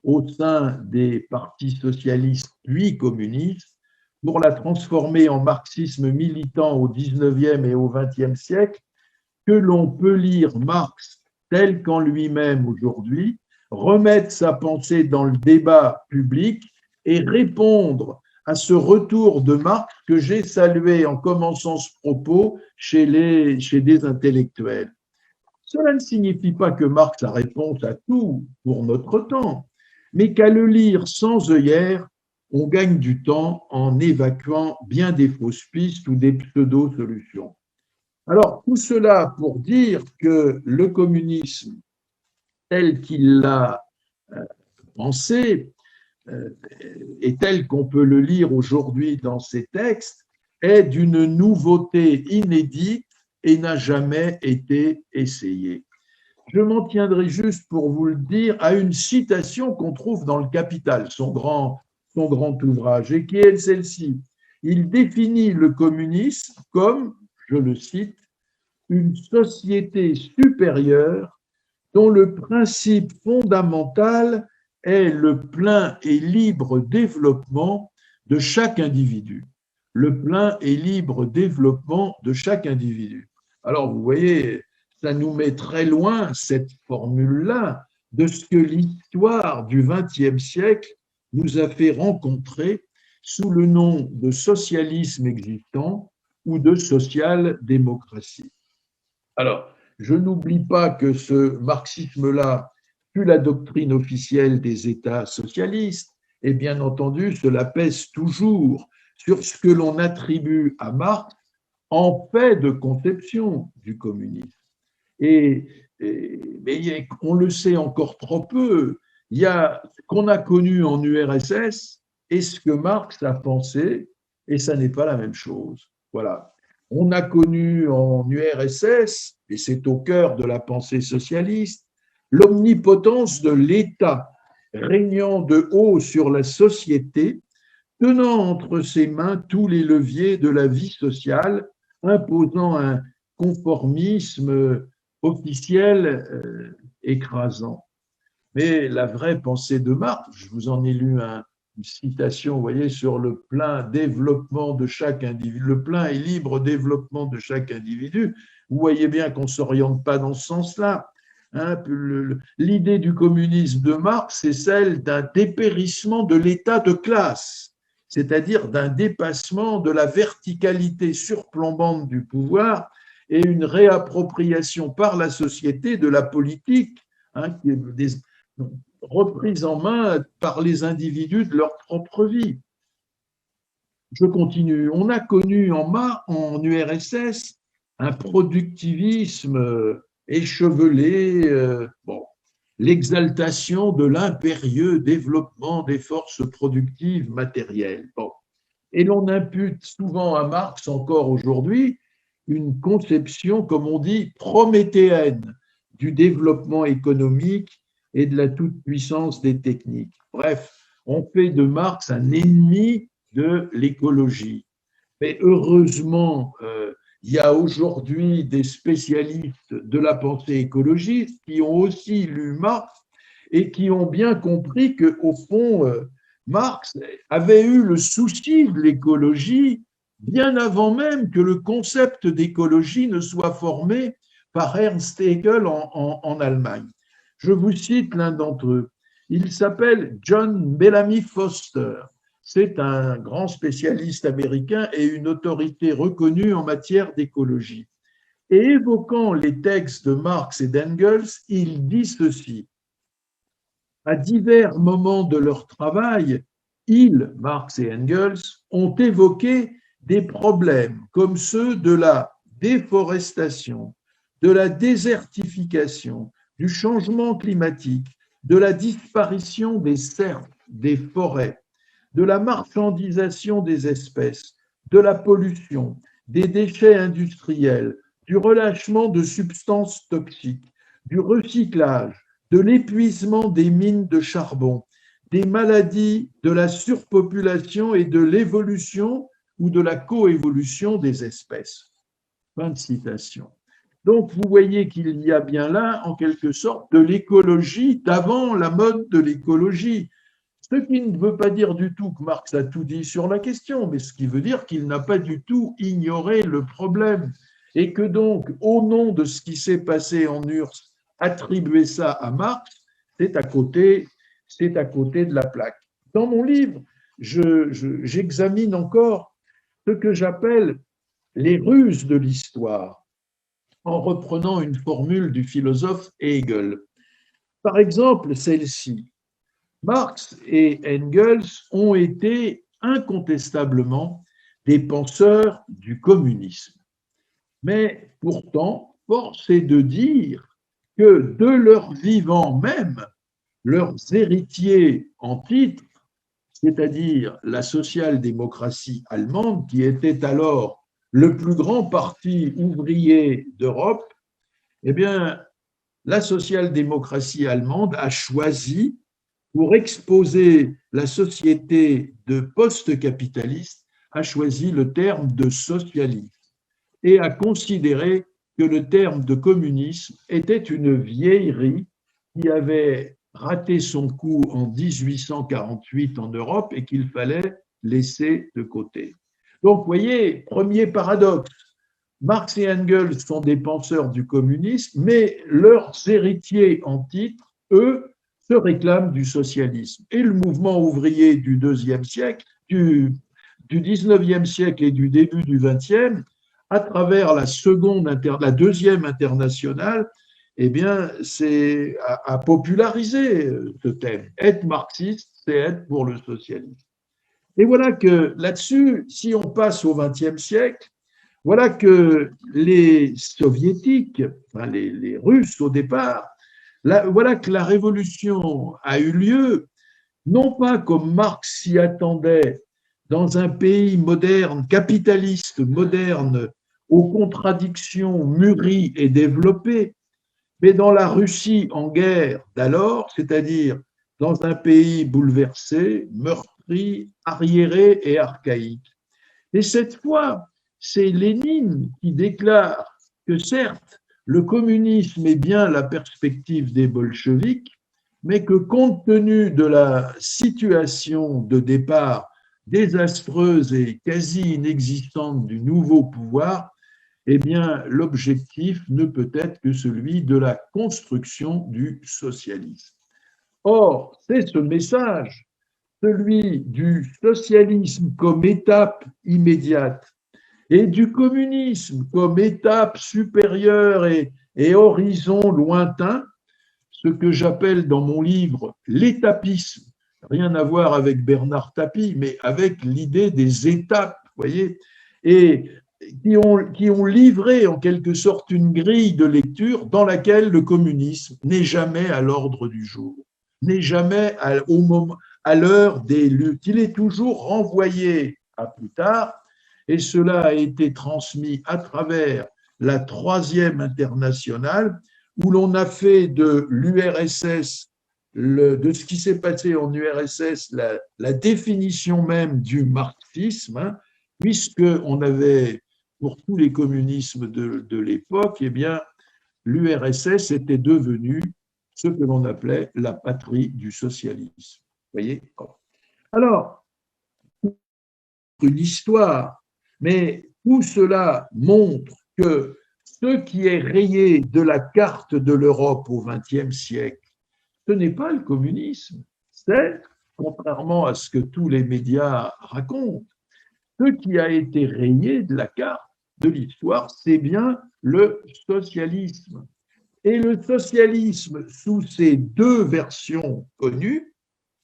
au sein des partis socialistes puis communistes pour la transformer en marxisme militant au XIXe et au XXe siècle, que l'on peut lire Marx tel qu'en lui-même aujourd'hui, remettre sa pensée dans le débat public et répondre à ce retour de Marx que j'ai salué en commençant ce propos chez des intellectuels. Cela ne signifie pas que Marx a réponse à tout pour notre temps, mais qu'à le lire sans œillère, on gagne du temps en évacuant bien des fausses pistes ou des pseudo-solutions. Alors, tout cela pour dire que le communisme, tel qu'il l'a pensé, et tel qu'on peut le lire aujourd'hui dans ces textes, est d'une nouveauté inédite et n'a jamais été essayé. Je m'en tiendrai juste pour vous le dire à une citation qu'on trouve dans le Capital, son grand ouvrage, et qui est celle-ci. Il définit le communisme comme, je le cite, une société supérieure dont le principe fondamental est le plein et libre développement de chaque individu. Le plein et libre développement de chaque individu. Alors, vous voyez, ça nous met très loin, cette formule-là, de ce que l'histoire du XXe siècle nous a fait rencontrer sous le nom de socialisme existant ou de social-démocratie. Alors, je n'oublie pas que ce marxisme-là fut la doctrine officielle des États socialistes, et bien entendu, cela pèse toujours sur ce que l'on attribue à Marx en fait de conception du communisme. Mais on le sait encore trop peu, il y a ce qu'on a connu en URSS et ce que Marx a pensé, et ça n'est pas la même chose. Voilà. On a connu en URSS, et c'est au cœur de la pensée socialiste, l'omnipotence de l'État régnant de haut sur la société, tenant entre ses mains tous les leviers de la vie sociale, imposant un conformisme officiel écrasant. Mais la vraie pensée de Marx, je vous en ai lu une citation, vous voyez, sur le plein développement de chaque individu, le plein et libre développement de chaque individu. Vous voyez bien qu'on ne s'oriente pas dans ce sens-là. Hein, l'idée du communisme de Marx, c'est celle d'un dépérissement de l'état de classe, c'est-à-dire d'un dépassement de la verticalité surplombante du pouvoir et une réappropriation par la société de la politique, hein, qui est reprise en main par les individus de leur propre vie. Je continue. On a connu en URSS un productivisme échevelé, l'exaltation de l'impérieux développement des forces productives matérielles. Bon. Et l'on impute souvent à Marx, encore aujourd'hui, une conception, comme on dit, prométhéenne du développement économique et de la toute-puissance des techniques. Bref, on fait de Marx un ennemi de l'écologie. Mais heureusement, il y a aujourd'hui des spécialistes de la pensée écologiste qui ont aussi lu Marx et qui ont bien compris qu'au fond, Marx avait eu le souci de l'écologie bien avant même que le concept d'écologie ne soit formé par Ernst Haeckel en Allemagne. Je vous cite l'un d'entre eux. Il s'appelle John Bellamy Foster. C'est un grand spécialiste américain et une autorité reconnue en matière d'écologie. Et évoquant les textes de Marx et d'Engels, il dit ceci. À divers moments de leur travail, ils, Marx et Engels, ont évoqué des problèmes comme ceux de la déforestation, de la désertification, du changement climatique, de la disparition des cerfs, des forêts, de la marchandisation des espèces, de la pollution, des déchets industriels, du relâchement de substances toxiques, du recyclage, de l'épuisement des mines de charbon, des maladies, de la surpopulation et de l'évolution ou de la coévolution des espèces. Fin de citation. Donc, vous voyez qu'il y a bien là, en quelque sorte, de l'écologie d'avant la mode de l'écologie. Ce qui ne veut pas dire du tout que Marx a tout dit sur la question, mais ce qui veut dire qu'il n'a pas du tout ignoré le problème. Et que donc, au nom de ce qui s'est passé en URSS, attribuer ça à Marx, c'est à côté de la plaque. Dans mon livre, j'examine encore ce que j'appelle les ruses de l'histoire, en reprenant une formule du philosophe Hegel. Par exemple, celle-ci. Marx et Engels ont été incontestablement des penseurs du communisme. Mais pourtant, force est de dire que de leur vivant même, leurs héritiers en titre, c'est-à-dire la social-démocratie allemande, qui était alors le plus grand parti ouvrier d'Europe, eh bien, la social-démocratie allemande a choisi, pour exposer la société de post-capitaliste, a choisi le terme de socialisme et a considéré que le terme de communisme était une vieillerie qui avait raté son coup en 1848 en Europe et qu'il fallait laisser de côté. Donc, vous voyez, premier paradoxe, Marx et Engels sont des penseurs du communisme, mais leurs héritiers en titre, eux, se réclament du socialisme. Et le mouvement ouvrier du deuxième siècle, du 19e siècle et du début du 20e, à travers la deuxième internationale, eh bien, c'est à populariser ce thème. Être marxiste, c'est être pour le socialisme. Et voilà que là-dessus, si on passe au XXe siècle, voilà que les soviétiques, enfin les Russes au départ, voilà que la révolution a eu lieu, non pas comme Marx s'y attendait, dans un pays moderne, capitaliste, moderne, aux contradictions mûries et développées, mais dans la Russie en guerre d'alors, c'est-à-dire dans un pays bouleversé, meurtri, arriéré et archaïque. Et cette fois, c'est Lénine qui déclare que certes, le communisme est bien la perspective des bolcheviks, mais que compte tenu de la situation de départ désastreuse et quasi inexistante du nouveau pouvoir, eh bien, l'objectif ne peut être que celui de la construction du socialisme. Or, c'est ce message, celui du socialisme comme étape immédiate et du communisme comme étape supérieure et horizon lointain, ce que j'appelle dans mon livre l'étapisme, rien à voir avec Bernard Tapie, mais avec l'idée des étapes, voyez, et qui ont livré en quelque sorte une grille de lecture dans laquelle le communisme n'est jamais à l'ordre du jour, n'est jamais à l'heure des luttes. Il est toujours renvoyé à plus tard, et cela a été transmis à travers la troisième internationale, où l'on a fait de l'URSS, de ce qui s'est passé en URSS, la définition même du marxisme, hein, puisqu'on avait, pour tous les communismes de l'époque, eh bien, l'URSS était devenue ce que l'on appelait la patrie du socialisme. Vous voyez ? Alors, une histoire, mais tout cela montre que ce qui est rayé de la carte de l'Europe au XXe siècle, ce n'est pas le communisme, c'est, contrairement à ce que tous les médias racontent, ce qui a été rayé de la carte de l'histoire, c'est bien le socialisme. Et le socialisme, sous ses deux versions connues,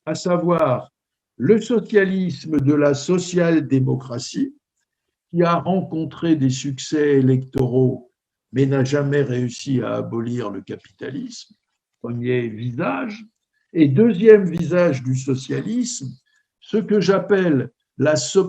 à savoir le socialisme de la social-démocratie, qui a rencontré des succès électoraux, mais n'a jamais réussi à abolir le capitalisme, premier visage, et deuxième visage du socialisme, ce que j'appelle,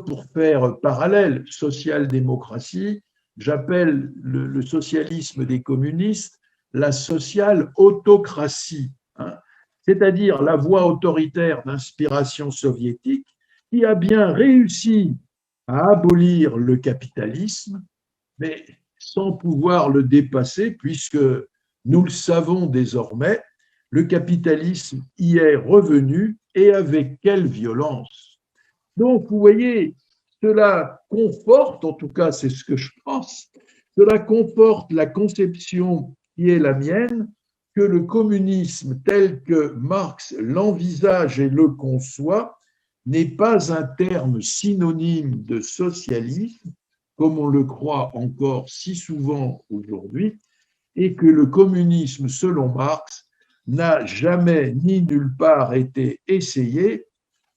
pour faire parallèle, social-démocratie, j'appelle le socialisme des communistes la social-autocratie, hein, c'est-à-dire la voie autoritaire d'inspiration soviétique qui a bien réussi à abolir le capitalisme, mais sans pouvoir le dépasser, puisque nous le savons désormais, le capitalisme y est revenu et avec quelle violence. Donc, vous voyez, cela conforte, en tout cas c'est ce que je pense, cela conforte la conception qui est la mienne, que le communisme tel que Marx l'envisage et le conçoit n'est pas un terme synonyme de socialisme, comme on le croit encore si souvent aujourd'hui, et que le communisme, selon Marx, n'a jamais ni nulle part été essayé,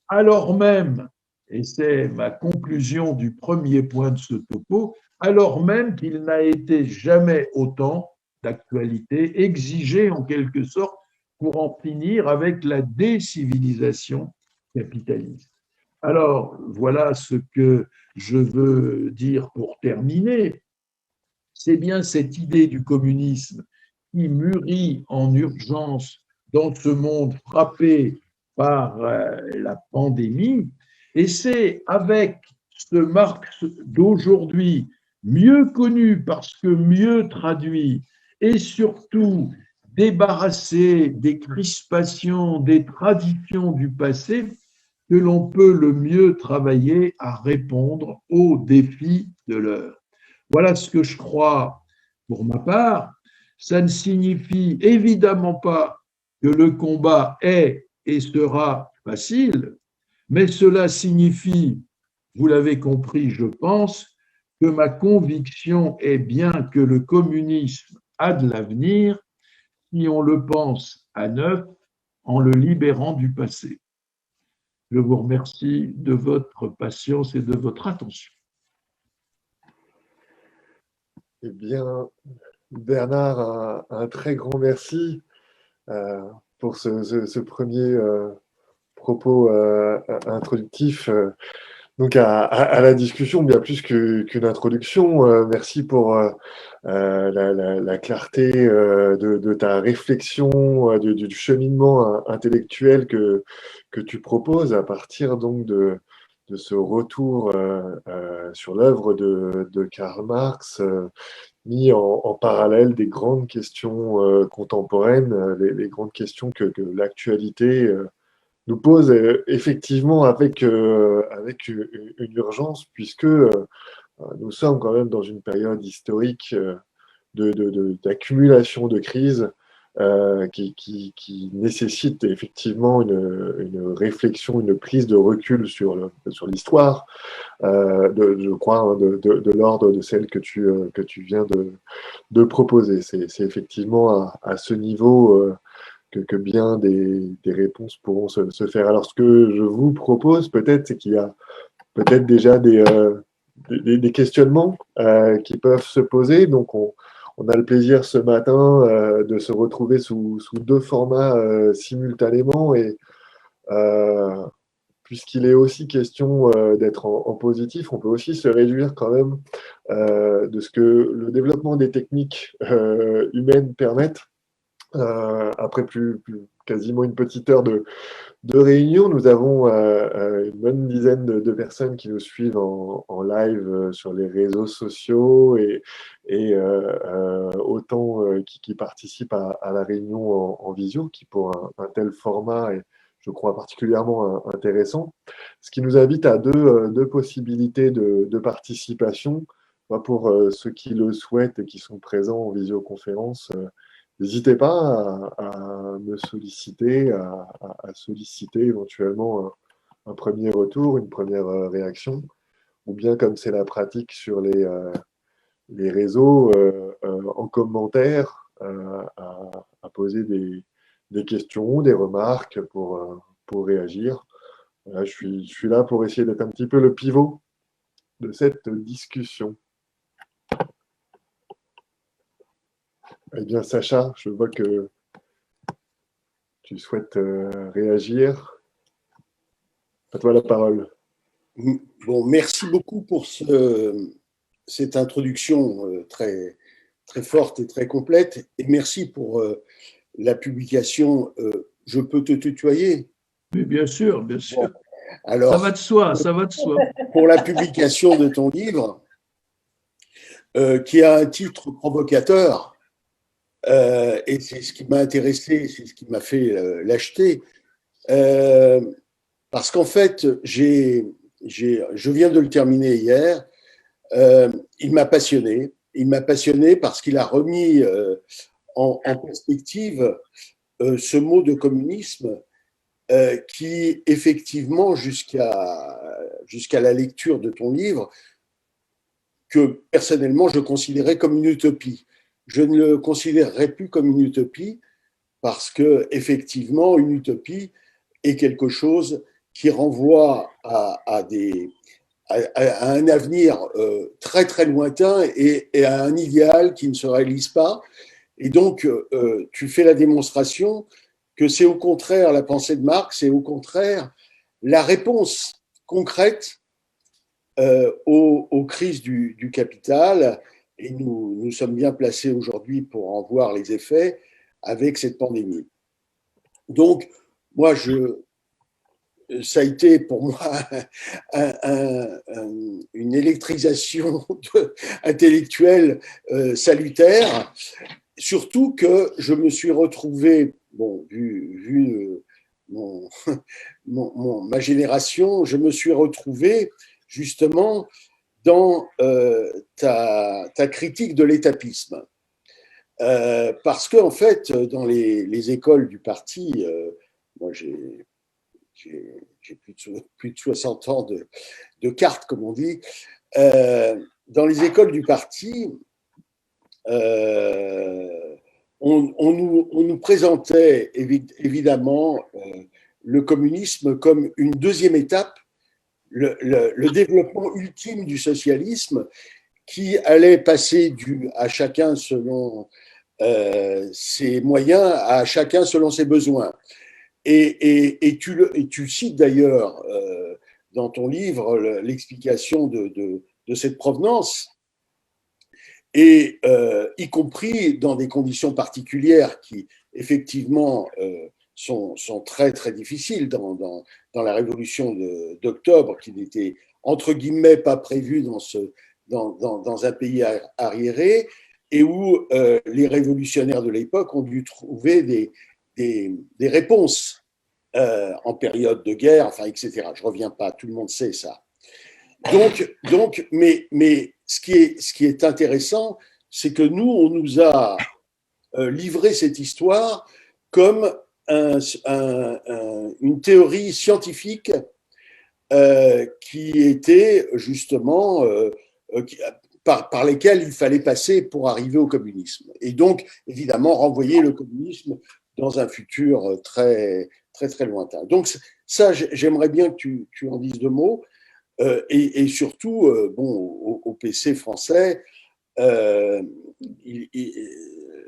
alors même, et c'est ma conclusion du premier point de ce topo, alors même qu'il n'a été jamais autant d'actualité, exigé en quelque sorte pour en finir avec la décivilisation capitaliste. Alors, voilà ce que je veux dire pour terminer. C'est bien cette idée du communisme qui mûrit en urgence dans ce monde frappé par la pandémie. Et c'est avec ce Marx d'aujourd'hui, mieux connu parce que mieux traduit, et surtout débarrassé des crispations, des traditions du passé, que l'on peut le mieux travailler à répondre aux défis de l'heure. Voilà ce que je crois pour ma part. Ça ne signifie évidemment pas que le combat est et sera facile, mais cela signifie, vous l'avez compris, je pense, que ma conviction est bien que le communisme a de l'avenir si on le pense à neuf en le libérant du passé. Je vous remercie de votre patience et de votre attention. Eh bien, Bernard, un très grand merci pour ce premier propos introductif donc à la discussion, bien plus qu'une introduction. Merci pour la clarté de ta réflexion, du cheminement intellectuel que tu proposes à partir donc de ce retour sur l'œuvre de Karl Marx, mis en parallèle des grandes questions contemporaines, les grandes questions que l'actualité nous pose effectivement avec une urgence, puisque nous sommes quand même dans une période historique d'accumulation de crises qui nécessite effectivement une réflexion, une prise de recul sur l'histoire, je crois, hein, de l'ordre de celle que tu viens de proposer. C'est effectivement à ce niveau que bien des réponses pourront se faire. Alors, ce que je vous propose peut-être, c'est qu'il y a peut-être déjà des questionnements qui peuvent se poser. Donc, on a le plaisir ce matin de se retrouver sous deux formats simultanément. Et puisqu'il est aussi question d'être en positif, on peut aussi se réjouir quand même de ce que le développement des techniques humaines permettent. Après quasiment une petite heure de réunion, nous avons une bonne dizaine de personnes qui nous suivent en live sur les réseaux sociaux et autant qui participent à la réunion en visio, qui pour un tel format est, je crois, particulièrement intéressant. Ce qui nous invite à deux possibilités de participation. Pour ceux qui le souhaitent et qui sont présents en visioconférence, n'hésitez pas à me solliciter, à solliciter éventuellement un premier retour, une première réaction, ou bien comme c'est la pratique sur les réseaux, en commentaire, à poser des questions, des remarques pour réagir. Voilà, je suis là pour essayer d'être un petit peu le pivot de cette discussion. Eh bien, Sacha, je vois que tu souhaites réagir. À toi la parole. Bon, merci beaucoup pour cette introduction très, très forte et très complète. Et merci pour la publication. Je peux te tutoyer? Oui, bien sûr, bien sûr. Bon, alors, ça va de soi, ça va de soi. Pour la publication de ton livre, qui a un titre provocateur, et c'est ce qui m'a intéressé, c'est ce qui m'a fait l'acheter, parce qu'en fait, je viens de le terminer hier. Il m'a passionné. Il m'a passionné parce qu'il a remis en perspective ce mot de communisme qui, effectivement, jusqu'à la lecture de ton livre, que personnellement, je considérais comme une utopie. Je ne le considérerais plus comme une utopie parce que, effectivement, une utopie est quelque chose qui renvoie à un avenir très très lointain et à un idéal qui ne se réalise pas. Et donc, tu fais la démonstration que c'est au contraire la pensée de Marx, c'est au contraire la réponse concrète aux crises du capital. Et nous sommes bien placés aujourd'hui pour en voir les effets avec cette pandémie. Donc, moi, ça a été pour moi une électrisation intellectuelle salutaire, surtout que je me suis retrouvé, bon, vu ma génération, je me suis retrouvé justement dans ta critique de l'étapisme. Parce que, en fait, dans les écoles du parti, moi j'ai plus de 60 ans de cartes, comme on dit. Dans les écoles du parti, on nous présentait évidemment le communisme comme une deuxième étape, le développement ultime du socialisme qui allait passer à chacun selon ses moyens, à chacun selon ses besoins. Et tu cites d'ailleurs dans ton livre l'explication de cette provenance, et y compris dans des conditions particulières qui, effectivement, sont très, très difficiles dans la révolution d'octobre, qui n'était, entre guillemets, pas prévue dans un pays arriéré, et où les révolutionnaires de l'époque ont dû trouver des réponses en période de guerre, enfin, etc. Je ne reviens pas, tout le monde sait ça. Mais ce qui est intéressant, c'est que nous, on nous a livré cette histoire comme une théorie scientifique qui était justement par lesquelles il fallait passer pour arriver au communisme. Et donc, évidemment, renvoyer le communisme dans un futur très, très, très lointain. Donc, ça, j'aimerais bien que tu en dises deux mots. Et surtout, bon, au PC français,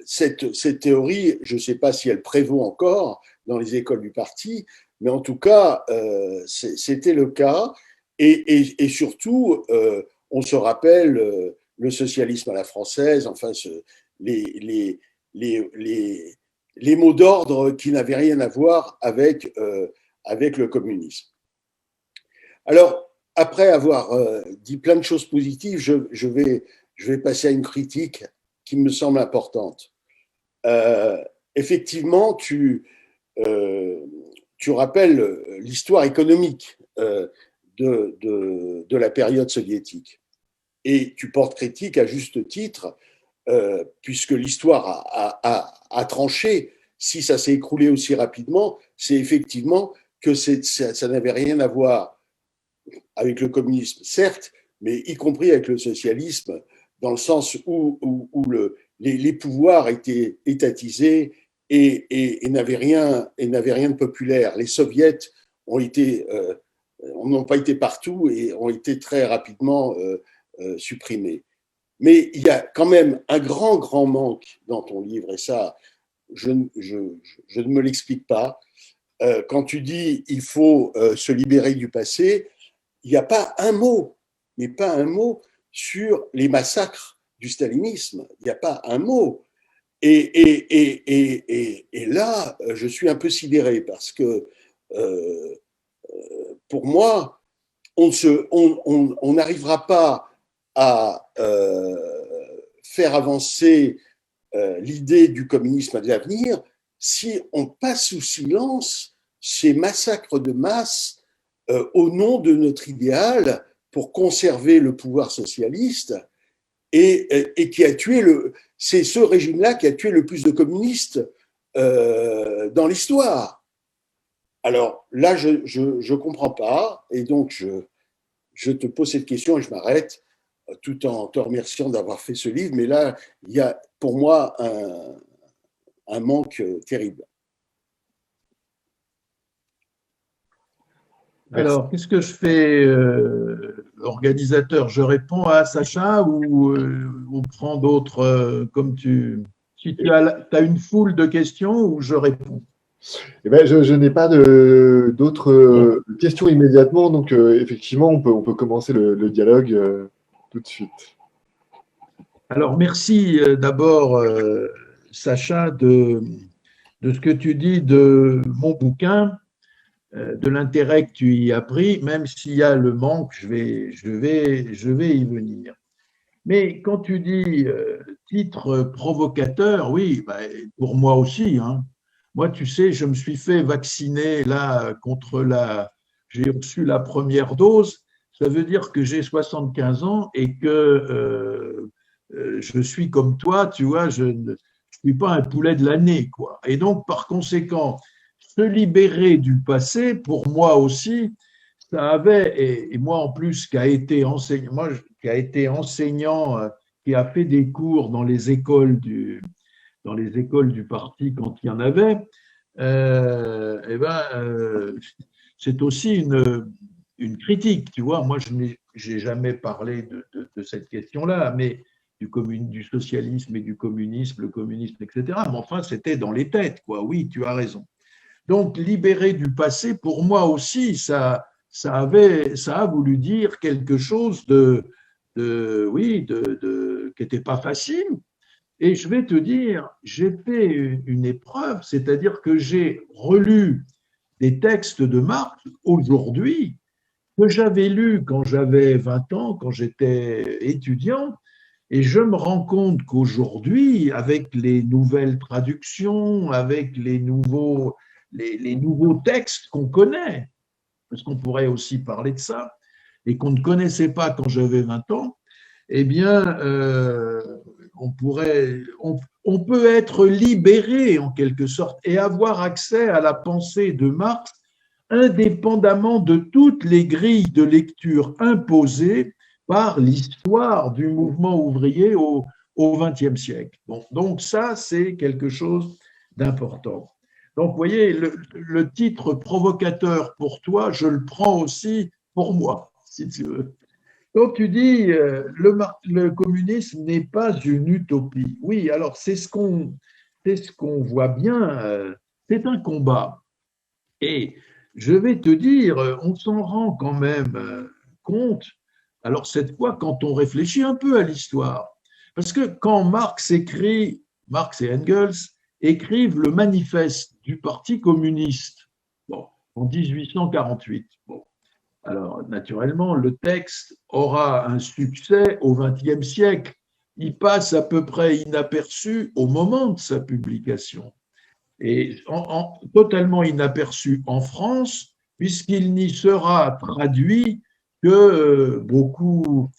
cette théorie, je ne sais pas si elle prévaut encore dans les écoles du parti, mais en tout cas, c'était le cas. Et surtout, on se rappelle le socialisme à la française, enfin, les, les mots d'ordre qui n'avaient rien à voir avec le communisme. Alors, après avoir dit plein de choses positives, je vais passer à une critique qui me semble importante. Effectivement, tu rappelles l'histoire économique de la période soviétique. Et tu portes critique à juste titre, puisque l'histoire a tranché. Si ça s'est écroulé aussi rapidement, c'est effectivement que ça n'avait rien à voir avec le communisme, certes, mais y compris avec le socialisme, dans le sens où les pouvoirs étaient étatisés et n'avaient rien de populaire. Les soviets n'ont pas été partout et ont été très rapidement supprimés. Mais il y a quand même un grand manque dans ton livre, et ça, je ne me l'explique pas. Quand tu dis il faut se libérer du passé, il n'y a pas un mot, mais pas un mot sur les massacres du stalinisme. Il n'y a pas un mot. Et là, je suis un peu sidéré parce que pour moi, on n'arrivera pas à faire avancer l'idée du communisme à l'avenir si on passe sous silence ces massacres de masse au nom de notre idéal pour conserver le pouvoir socialiste et qui a tué c'est ce régime-là qui a tué le plus de communistes dans l'histoire. Alors là, je comprends pas, et donc je te pose cette question et je m'arrête, tout en te remerciant d'avoir fait ce livre. Mais là, il y a pour moi un manque terrible. Alors, qu'est-ce que je fais, organisateur? Je réponds à Sacha ou on prend d'autres comme tu… Si tu as une foule de questions ou je réponds? Eh ben, je n'ai pas d'autres questions immédiatement, donc effectivement, on peut commencer le dialogue tout de suite. Alors, merci d'abord, Sacha, de ce que tu dis de mon bouquin, de l'intérêt que tu y as pris, même s'il y a le manque, je vais y venir. Mais quand tu dis titre provocateur, oui, bah, pour moi aussi, hein. Moi, tu sais, je me suis fait vacciner là j'ai reçu la première dose. Ça veut dire que j'ai 75 ans et que je suis comme toi, tu vois, je ne suis pas un poulet de l'année, quoi. Et donc, par conséquent, se libérer du passé, pour moi aussi, ça avait, et moi en plus, qui a été enseignant, qui a fait des cours dans les écoles du parti quand il y en avait, c'est aussi une critique, tu vois. Moi, je n'ai jamais parlé de cette question-là, mais du socialisme et du communisme, le communisme, etc. Mais enfin, c'était dans les têtes, quoi. Oui, tu as raison. Donc, libérer du passé, pour moi aussi, ça a voulu dire quelque chose qui n'était pas facile. Et je vais te dire, j'ai fait une épreuve, c'est-à-dire que j'ai relu des textes de Marx aujourd'hui que j'avais lus quand j'avais 20 ans, quand j'étais étudiant, et je me rends compte qu'aujourd'hui, avec les nouvelles traductions, avec les nouveaux textes qu'on connaît, parce qu'on pourrait aussi parler de ça, et qu'on ne connaissait pas quand j'avais 20 ans, eh bien, on peut être libéré en quelque sorte et avoir accès à la pensée de Marx indépendamment de toutes les grilles de lecture imposées par l'histoire du mouvement ouvrier au XXe siècle. Bon, donc ça, c'est quelque chose d'important. Donc, vous voyez, le titre provocateur pour toi, je le prends aussi pour moi, si tu veux. Donc, tu dis, le communisme n'est pas une utopie. Oui, alors c'est ce qu'on voit bien, c'est un combat. Et je vais te dire, on s'en rend quand même compte, alors cette fois, quand on réfléchit un peu à l'histoire. Parce que quand Marx et Engels écrivent le manifeste du Parti communiste, bon, en 1848, bon, alors naturellement, le texte aura un succès au XXe siècle. Il passe à peu près inaperçu au moment de sa publication et totalement inaperçu en France, puisqu'il n'y sera traduit que beaucoup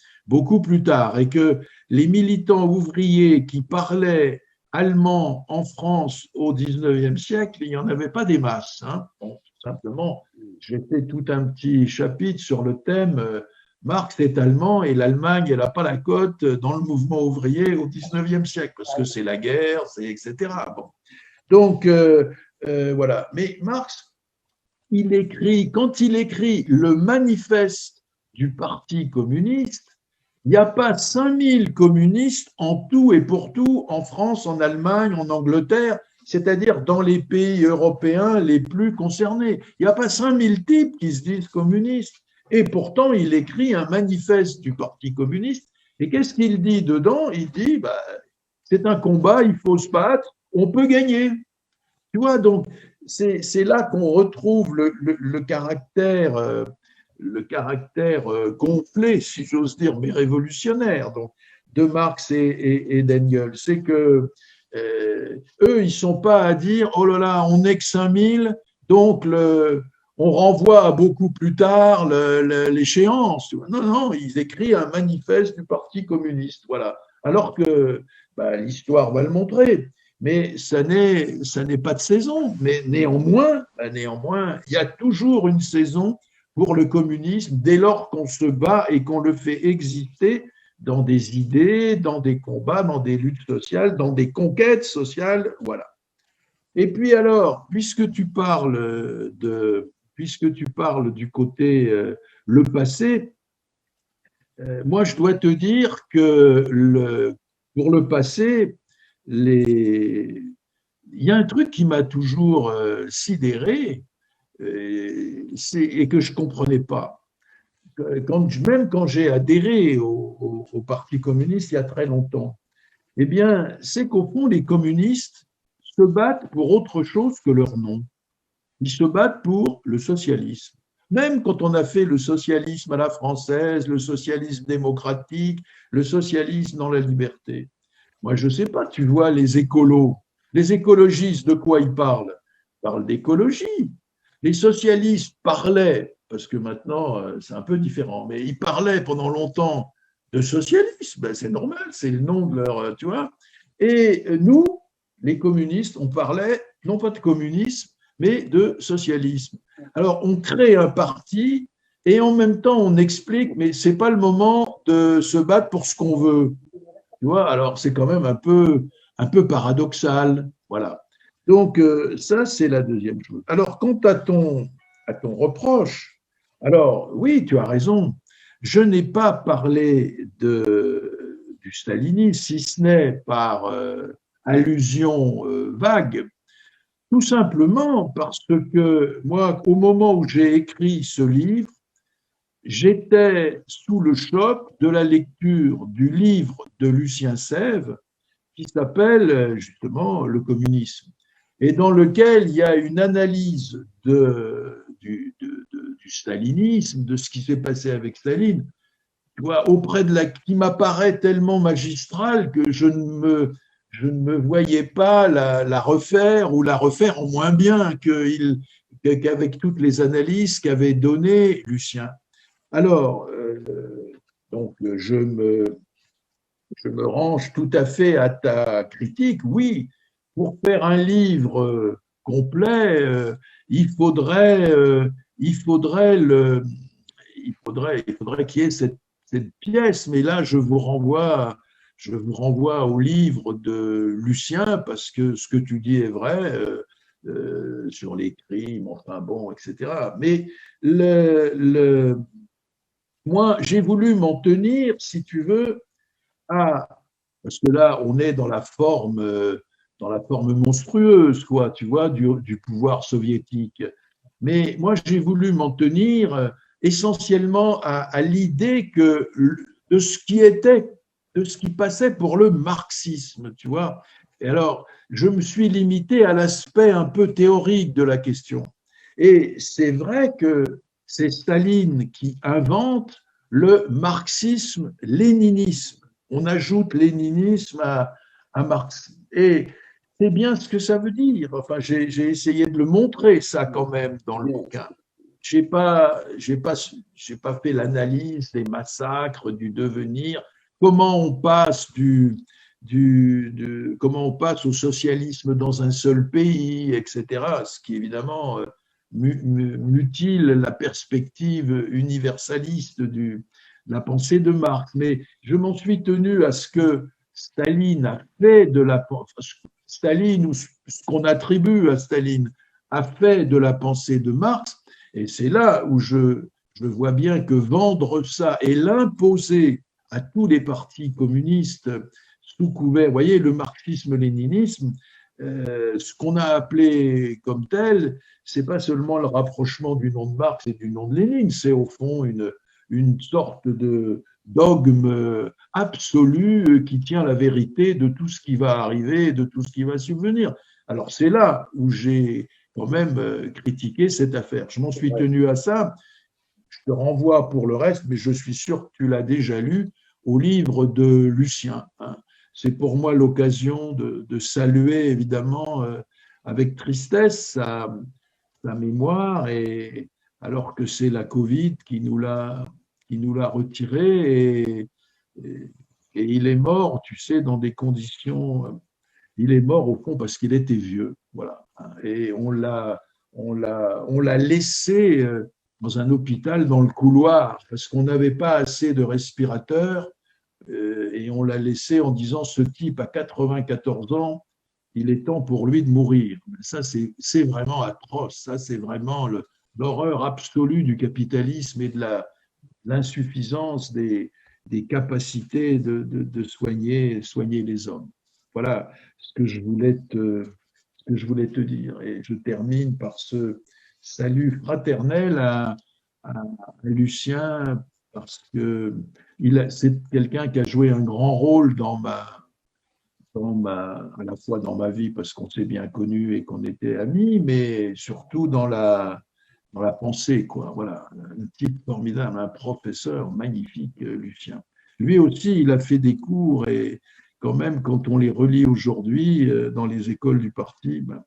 plus tard, et que les militants ouvriers qui parlaient allemand en France au XIXe siècle, il n'y en avait pas des masses. Hein. Bon, simplement, j'ai fait tout un petit chapitre sur le thème Marx est allemand et l'Allemagne, elle n'a pas la cote dans le mouvement ouvrier au XIXe siècle, parce que c'est la guerre, etc. Bon. Donc, voilà. Mais Marx, quand il écrit le manifeste du Parti communiste, il n'y a pas 5000 communistes en tout et pour tout en France, en Allemagne, en Angleterre, c'est-à-dire dans les pays européens les plus concernés. Il n'y a pas 5000 types qui se disent communistes. Et pourtant, il écrit un manifeste du Parti communiste. Et qu'est-ce qu'il dit dedans? Il dit, c'est un combat, il faut se battre, on peut gagner. Tu vois, donc, c'est là qu'on retrouve le caractère gonflé, si j'ose dire, mais révolutionnaire, donc, de Marx et d'Engels. C'est que eux, ils ne sont pas à dire « Oh là là, on n'est que 5000, donc on renvoie à beaucoup plus tard l'échéance. » Non, non, ils écrivent un manifeste du Parti communiste. Voilà. Alors que l'histoire va le montrer. Mais ça n'est pas de saison. Mais néanmoins, il y a toujours une saison pour le communisme dès lors qu'on se bat et qu'on le fait exister dans des idées, dans des combats, dans des luttes sociales, dans des conquêtes sociales, voilà. Et puis alors, puisque tu parles du côté le passé, moi je dois te dire que pour le passé, il y a un truc qui m'a toujours sidéré et que je ne comprenais pas. Même quand j'ai adhéré au Parti communiste il y a très longtemps, eh bien, c'est qu'au fond, les communistes se battent pour autre chose que leur nom. Ils se battent pour le socialisme. Même quand on a fait le socialisme à la française, le socialisme démocratique, le socialisme dans la liberté. Moi, je ne sais pas, tu vois les écolos. Les écologistes, de quoi ils parlent? Ils parlent d'écologie. Les socialistes parlaient, parce que maintenant, c'est un peu différent, mais ils parlaient pendant longtemps de socialisme. Ben, c'est normal, c'est le nom de leur, tu vois. Et nous, les communistes, on parlait non pas de communisme, mais de socialisme. Alors, on crée un parti et en même temps, on explique, mais ce n'est pas le moment de se battre pour ce qu'on veut. Tu vois, alors c'est quand même un peu paradoxal. Voilà. Donc, ça, c'est la deuxième chose. Alors, quant à ton reproche, alors, oui, tu as raison. Je n'ai pas parlé du stalinisme, si ce n'est par allusion vague, tout simplement parce que moi, au moment où j'ai écrit ce livre, j'étais sous le choc de la lecture du livre de Lucien Sèvres qui s'appelle justement Le communisme, et dans lequel il y a une analyse du stalinisme, de ce qui s'est passé avec Staline, tu vois, qui m'apparaît tellement magistrale que je ne me voyais pas la refaire, ou la refaire en moins bien qu'avec toutes les analyses qu'avait données Lucien. Alors, donc, je me range tout à fait à ta critique. Oui, pour faire un livre complet, il faudrait qu'il y ait cette pièce. Mais là, je vous renvoie au livre de Lucien, parce que ce que tu dis est vrai sur les crimes, enfin bon, etc. Mais moi, j'ai voulu m'en tenir, si tu veux, parce que là, on est dans la forme monstrueuse, quoi, tu vois, du pouvoir soviétique. Mais moi, j'ai voulu m'en tenir essentiellement à l'idée de ce qui passait pour le marxisme, tu vois. Et alors, je me suis limité à l'aspect un peu théorique de la question. Et c'est vrai que c'est Staline qui invente le marxisme-léninisme. On ajoute léninisme à Marx. Et c'est bien ce que ça veut dire. Enfin, j'ai essayé de le montrer, ça, quand même, dans le bouquin. Je n'ai pas fait l'analyse des massacres, du devenir, comment on passe comment on passe au socialisme dans un seul pays, etc. Ce qui, évidemment, mutile la perspective universaliste de la pensée de Marx. Mais je m'en suis tenu à ce que Staline a fait de la Staline, ou ce qu'on attribue à Staline, a fait de la pensée de Marx. Et c'est là où je vois bien que vendre ça et l'imposer à tous les partis communistes sous couvert, vous voyez, le marxisme-léninisme, ce qu'on a appelé comme tel, c'est pas seulement le rapprochement du nom de Marx et du nom de Lénine, c'est au fond une sorte de dogme absolu qui tient la vérité de tout ce qui va arriver, de tout ce qui va subvenir. Alors c'est là où j'ai quand même critiqué cette affaire. Je m'en suis tenu à ça. Je te renvoie pour le reste, mais je suis sûr que tu l'as déjà lu, au livre de Lucien. Hein. C'est pour moi l'occasion de saluer évidemment avec tristesse sa mémoire, et alors que c'est la Covid qui nous l'a retiré, et, et il est mort, tu sais, dans des conditions. Il est mort au fond parce qu'il était vieux, voilà. Et on l'a laissé dans un hôpital dans le couloir parce qu'on n'avait pas assez de respirateurs, et on l'a laissé en disant ce type a 94 ans, il est temps pour lui de mourir. Ça, c'est vraiment atroce. Ça, c'est vraiment l'horreur absolue du capitalisme et de l'insuffisance des capacités de soigner les hommes. Voilà ce que je voulais te dire. Et je termine par ce salut fraternel à Lucien, parce que c'est quelqu'un qui a joué un grand rôle à la fois dans ma vie, parce qu'on s'est bien connus et qu'on était amis, mais surtout dans la pensée, quoi. Voilà, un type formidable, un professeur magnifique, Lucien. Lui aussi, il a fait des cours, et quand même, quand on les relit aujourd'hui dans les écoles du parti, ben,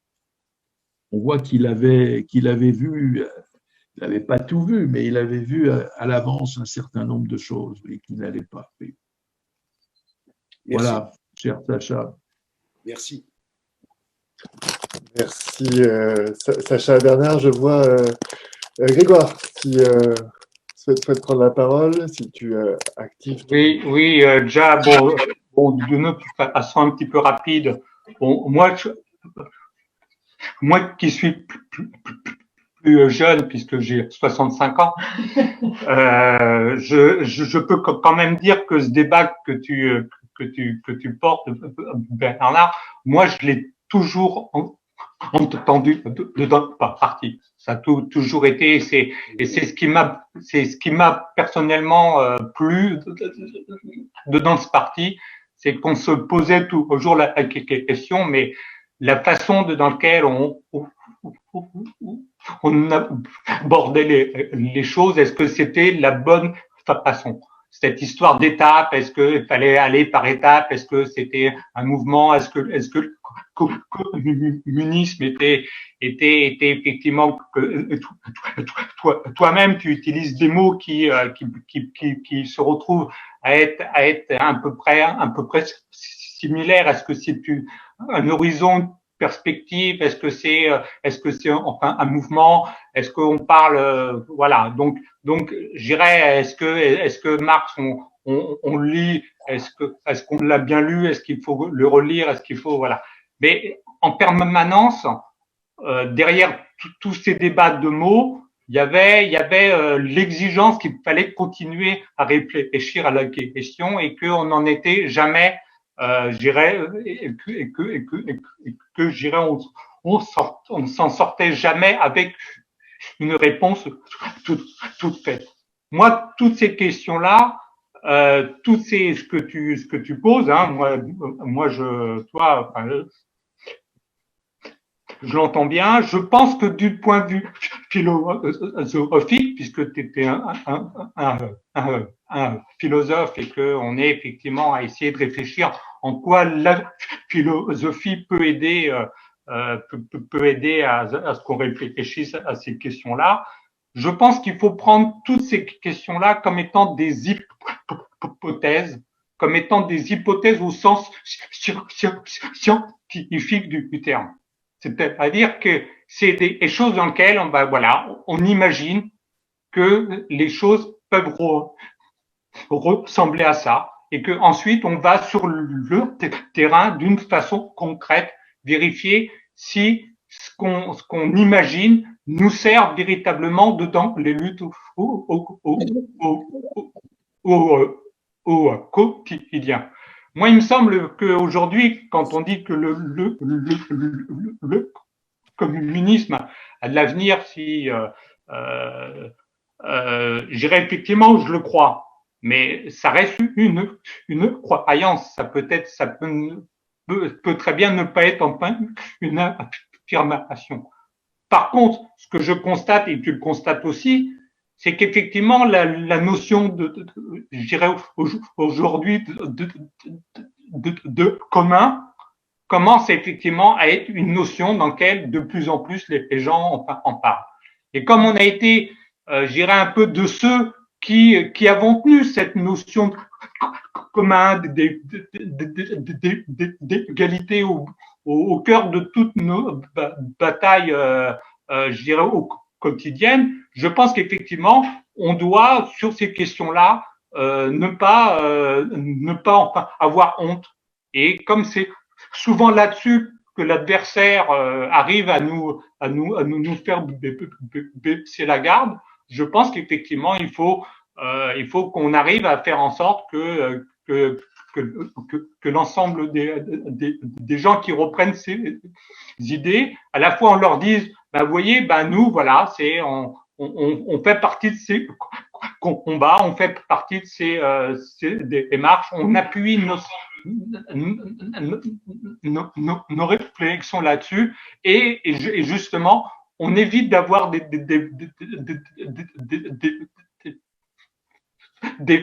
on voit qu'il avait vu, il n'avait pas tout vu, mais il avait vu à l'avance un certain nombre de choses et qu'il n'allait pas faire. Voilà, cher Sacha. Merci. Merci, Sacha Bernard. Je vois Grégoire qui souhaite prendre la parole, si tu actives. Oui, déjà, de façon un petit peu rapide. Bon, moi qui suis plus jeune, puisque j'ai 65 ans, je peux quand même dire que ce débat que tu portes, Bernard, moi je l'ai toujours entendu dedans partie. Ça a toujours été, et c'est ce qui m'a personnellement plu dans ce parti, c'est qu'on se posait toujours la question, mais la façon dans laquelle on abordait les choses, est-ce que c'était la bonne façon? Cette histoire d'étape, est-ce qu'il fallait aller par étapes? Est-ce que c'était un mouvement? Est-ce que le communisme était effectivement toi-même tu utilises des mots qui se retrouvent à être à peu près similaires. Est-ce que c'est un horizon, perspective? Est-ce que c'est enfin un mouvement? Est-ce qu'on parle voilà, donc j'irais, est-ce que Marx on lit, est-ce qu'on l'a bien lu, est-ce qu'il faut le relire, est-ce qu'il faut, voilà. Mais en permanence, derrière tous ces débats de mots, il y avait l'exigence qu'il fallait continuer à réfléchir à la question, et qu'on n'en était jamais, j'irais, et que j'irais, on s'en sortait jamais avec une réponse toute faite. Moi, toutes ces questions-là, ce que tu poses, hein, moi, je l'entends bien. Je pense que du point de vue philosophique, puisque tu étais un philosophe, et qu'on est effectivement à essayer de réfléchir en quoi la philosophie peut aider à ce qu'on réfléchisse à ces questions-là. Je pense qu'il faut prendre toutes ces questions-là comme étant des hypothèses, au sens scientifique du terme. C'est-à-dire que c'est des choses dans lesquelles on imagine que les choses peuvent ressembler à ça, et que ensuite on va sur le terrain d'une façon concrète vérifier si ce qu'on imagine nous sert véritablement dans les luttes au quotidien. Moi, il me semble qu'aujourd'hui, quand on dit que le communisme a de l'avenir, j'irais effectivement, je le crois, mais ça reste une croyance. Ça peut très bien ne pas être enfin une affirmation. Par contre, ce que je constate, et tu le constates aussi, c'est qu'effectivement la notion je dirais aujourd'hui de commun commence effectivement à être une notion dans laquelle de plus en plus les gens en parlent. Et comme on a été, je dirais, un peu de ceux qui avons tenu cette notion de commun, d'égalité au cœur de toutes nos batailles, je dirais, quotidiennes, je pense qu'effectivement, on doit, sur ces questions-là, ne pas avoir honte. Et comme c'est souvent là-dessus que l'adversaire arrive à nous faire baisser la garde, je pense qu'effectivement, il faut qu'on arrive à faire en sorte que l'ensemble des gens qui reprennent ces idées, à la fois on leur dise, ben, vous voyez, ben, nous, voilà, on fait partie de ces combats, on fait partie de ces démarches, on appuie nos réflexions là-dessus et justement, on évite d'avoir des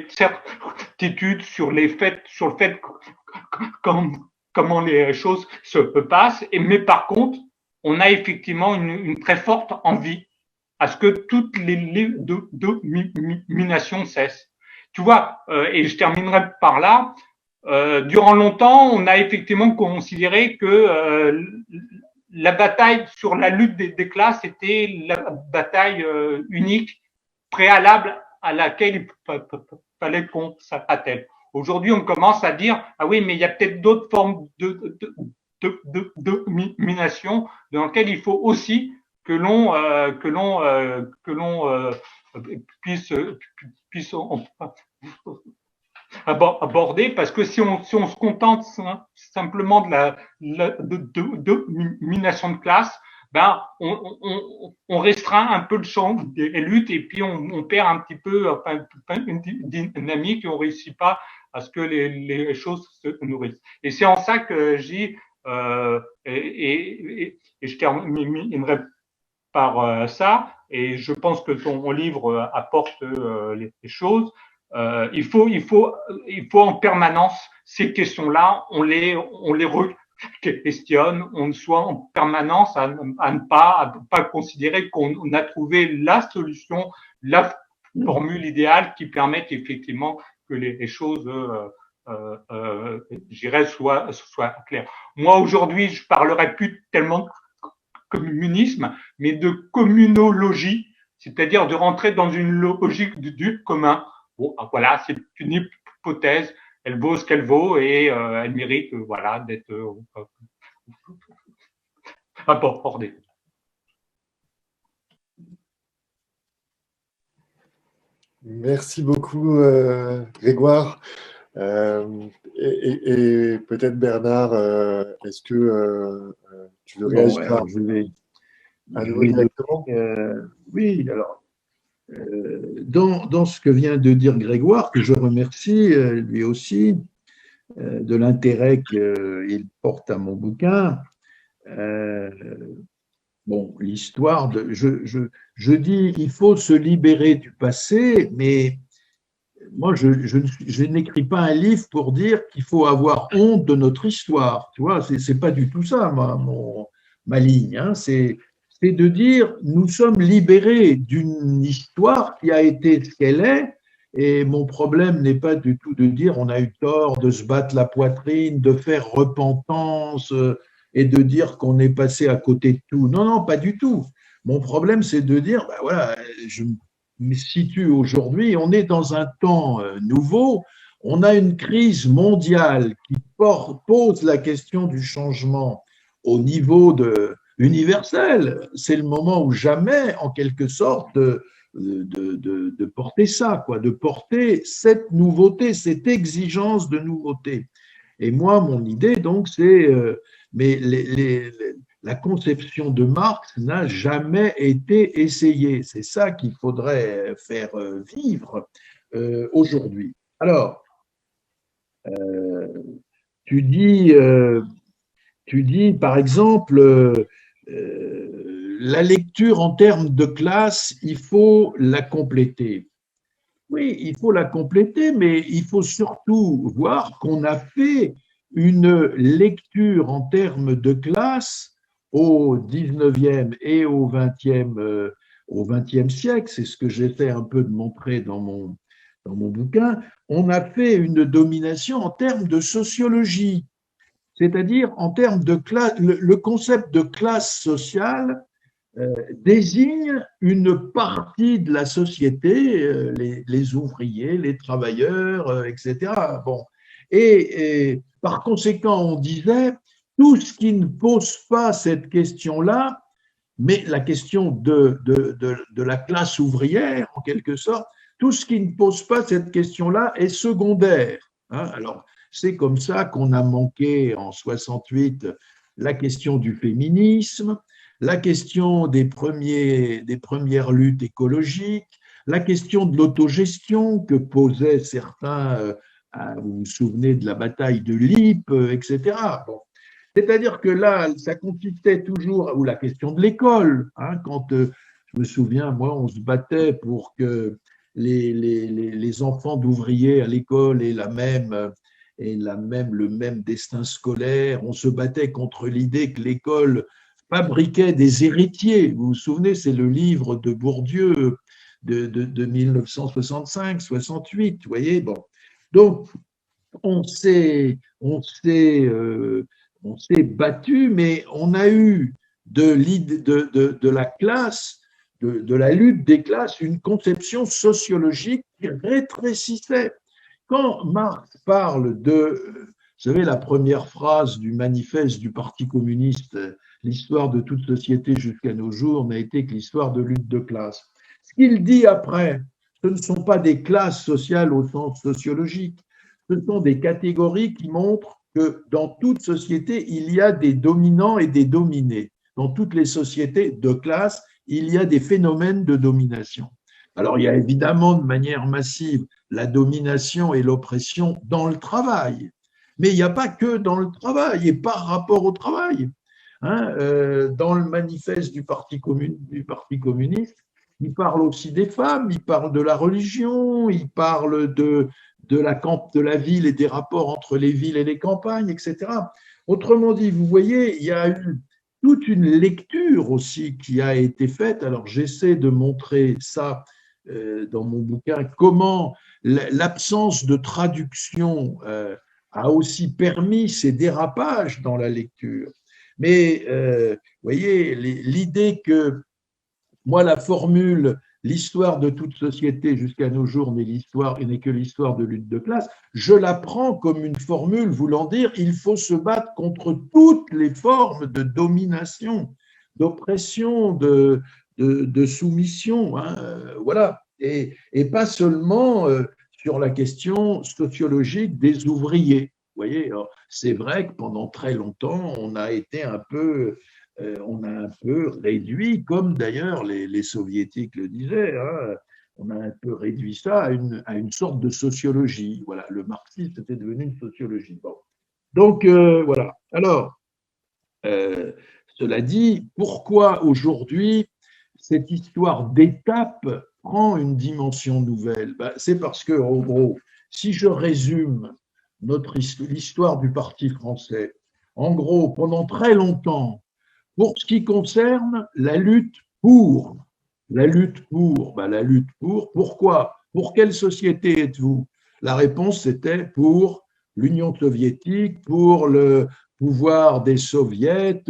certitudes sur le fait comment les choses se passent. Mais par contre, on a effectivement une très forte envie à ce que toutes les dominations cessent. Tu vois, et je terminerai par là, durant longtemps, on a effectivement considéré que la bataille sur la lutte des classes était la bataille unique, préalable à laquelle il fallait qu'on s'attelle. Aujourd'hui, on commence à dire, ah oui, mais il y a peut-être d'autres formes de domination dans lesquelles il faut aussi que l'on puisse aborder, parce que si on se contente simplement de domination de classe, ben on restreint un peu le champ des luttes et puis on perd un petit peu une dynamique et on réussit pas à ce que les choses se nourrissent. Et c'est en ça que je dis et je terminerai par ça, et je pense que ton livre apporte les choses. Il faut en permanence ces questions-là, on les questionne, on soit en permanence à ne pas considérer qu'on a trouvé la solution, la formule idéale qui permette effectivement que les choses je dirais soient claires. Moi aujourd'hui, je parlerai plus tellement de communisme, mais de communologie, c'est-à-dire de rentrer dans une logique du commun. Bon, voilà, c'est une hypothèse, elle vaut ce qu'elle vaut et elle mérite, voilà, d'être abordée. Merci beaucoup, Grégoire. Et peut-être Bernard, est-ce que tu veux réagir à nouveau directement? Oui, alors, dans ce que vient de dire Grégoire, que je remercie lui aussi de l'intérêt qu'il porte à mon bouquin, bon, l'histoire je dis il faut se libérer du passé, mais moi je n'écris pas un livre pour dire qu'il faut avoir honte de notre histoire, tu vois, c'est pas du tout ça ma ligne, hein, c'est de dire nous sommes libérés d'une histoire qui a été ce qu'elle est, et mon problème n'est pas du tout de dire on a eu tort, de se battre la poitrine, de faire repentance et de dire qu'on est passé à côté de tout. Non, non, pas du tout. Mon problème, c'est de dire, ben voilà, je me situe aujourd'hui, on est dans un temps nouveau, on a une crise mondiale qui pose la question du changement au niveau universel. C'est le moment ou jamais, en quelque sorte, de porter ça, quoi, de porter cette nouveauté, cette exigence de nouveauté. Et moi, mon idée, donc, c'est mais la conception de Marx n'a jamais été essayée. C'est ça qu'il faudrait faire vivre aujourd'hui. Alors, tu dis par exemple, la lecture en termes de classe, il faut la compléter. Oui, il faut la compléter, mais il faut surtout voir qu'on a fait une lecture en termes de classe au 19e et au 20e siècle. C'est ce que j'essaie un peu de montrer dans mon bouquin. On a fait une domination en termes de sociologie, c'est-à-dire en termes de classe. Le concept de classe sociale désigne une partie de la société, les ouvriers, les travailleurs, etc. Bon. Et par conséquent, on disait, tout ce qui ne pose pas cette question-là, mais la question de la classe ouvrière, en quelque sorte, tout ce qui ne pose pas cette question-là est secondaire. Hein. Alors, c'est comme ça qu'on a manqué en 68 la question du féminisme, la question des premières luttes écologiques, la question de l'autogestion que posaient certains, vous vous souvenez de la bataille de l'Ypres, etc. Bon. C'est-à-dire que là, ça consistait toujours, ou la question de l'école, hein, quand je me souviens, moi, on se battait pour que les enfants d'ouvriers à l'école aient le même destin scolaire. On se battait contre l'idée que l'école fabriquait des héritiers. Vous vous souvenez, c'est le livre de Bourdieu de 1965-68, vous voyez. Bon. Donc, on s'est battu, mais on a eu de la classe, de la lutte des classes, une conception sociologique qui rétrécissait. Quand Marx parle de, vous savez, la première phrase du manifeste du Parti communiste, l'histoire de toute société jusqu'à nos jours n'a été que l'histoire de lutte de classe. Ce qu'il dit après, ce ne sont pas des classes sociales au sens sociologique, ce sont des catégories qui montrent que dans toute société, il y a des dominants et des dominés. Dans toutes les sociétés de classe, il y a des phénomènes de domination. Alors, il y a évidemment de manière massive la domination et l'oppression dans le travail, mais il n'y a pas que dans le travail et par rapport au travail. Hein, dans le manifeste du Parti communiste, il parle aussi des femmes, il parle de la religion, il parle de la ville et des rapports entre les villes et les campagnes, etc. Autrement dit, vous voyez, il y a eu toute une lecture aussi qui a été faite. Alors, j'essaie de montrer ça dans mon bouquin, comment l'absence de traduction a aussi permis ces dérapages dans la lecture. Mais, vous voyez, l'idée que moi, la formule « l'histoire de toute société jusqu'à nos jours n'est que l'histoire de lutte de classe », je la prends comme une formule voulant dire il faut se battre contre toutes les formes de domination, d'oppression, de soumission, hein, voilà, et pas seulement sur la question sociologique des ouvriers. Vous voyez, c'est vrai que pendant très longtemps, on a un peu réduit, comme d'ailleurs les soviétiques le disaient, hein, on a un peu réduit ça à une sorte de sociologie. Voilà, le marxisme était devenu une sociologie. Bon. Donc, voilà. Alors, cela dit, pourquoi aujourd'hui cette histoire d'étape prend une dimension nouvelle? Ben, c'est parce que, en gros, si je résume l'histoire du Parti français, en gros, pendant très longtemps, pour ce qui concerne la lutte pour, pourquoi? Pour quelle société êtes-vous? La réponse c'était pour l'Union soviétique, pour le pouvoir des soviets,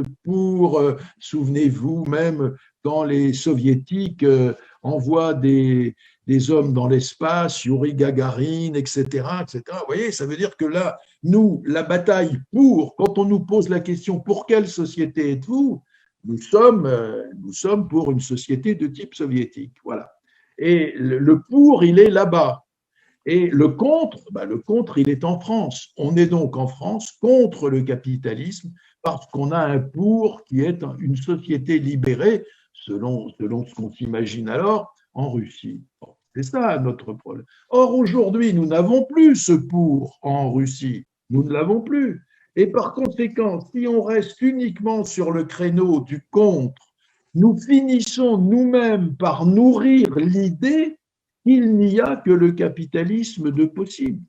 souvenez-vous même quand les soviétiques envoient des hommes dans l'espace, Yuri Gagarin, etc., etc. Vous voyez, ça veut dire que là, nous, la bataille quand on nous pose la question pour quelle société êtes-vous, nous sommes pour une société de type soviétique. Voilà. Et le pour, il est là-bas. Et le contre, il est en France. On est donc en France contre le capitalisme parce qu'on a un pour qui est une société libérée, selon ce qu'on s'imagine alors, en Russie. Bon, c'est ça notre problème. Or, aujourd'hui, nous n'avons plus ce pour en Russie. Nous ne l'avons plus. Et par conséquent, si on reste uniquement sur le créneau du contre, nous finissons nous-mêmes par nourrir l'idée qu'il n'y a que le capitalisme de possible,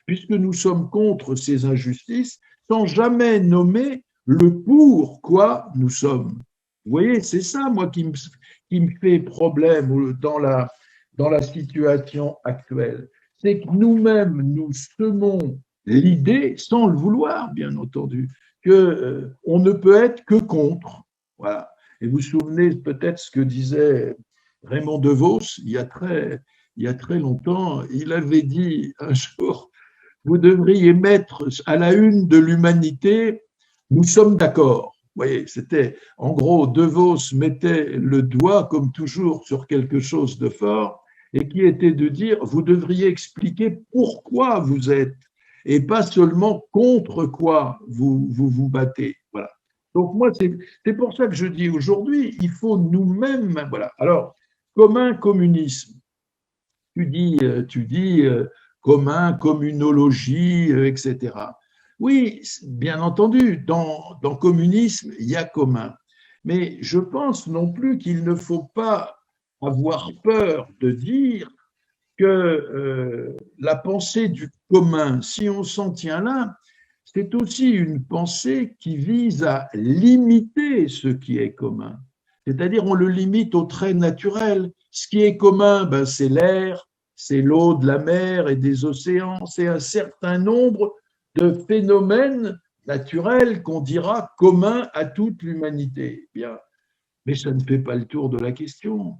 puisque nous sommes contre ces injustices sans jamais nommer le pourquoi nous sommes. Vous voyez, c'est ça, moi, qui me fait problème dans la situation actuelle. C'est que nous-mêmes, nous semons l'idée, sans le vouloir, bien entendu, qu'on ne peut être que contre. Voilà. Et vous vous souvenez peut-être ce que disait Raymond DeVos il y a très longtemps. Il avait dit un jour, vous devriez mettre à la une de l'humanité, nous sommes d'accord. Vous voyez, c'était en gros, DeVos mettait le doigt, comme toujours, sur quelque chose de fort, et qui était de dire, vous devriez expliquer pourquoi vous êtes, et pas seulement contre quoi vous battez. Voilà. Donc moi, c'est pour ça que je dis aujourd'hui, il faut nous-mêmes, voilà. Alors, commun communisme, tu dis commun, communologie, etc. Oui, bien entendu, dans communisme, il y a commun. Mais je pense non plus qu'il ne faut pas avoir peur de dire que la pensée du commun, si on s'en tient là, c'est aussi une pensée qui vise à limiter ce qui est commun. C'est-à-dire, on le limite au trait naturel. Ce qui est commun, ben, c'est l'air, c'est l'eau de la mer et des océans, c'est un certain nombre de phénomènes naturels qu'on dira communs à toute l'humanité. Bien, mais ça ne fait pas le tour de la question.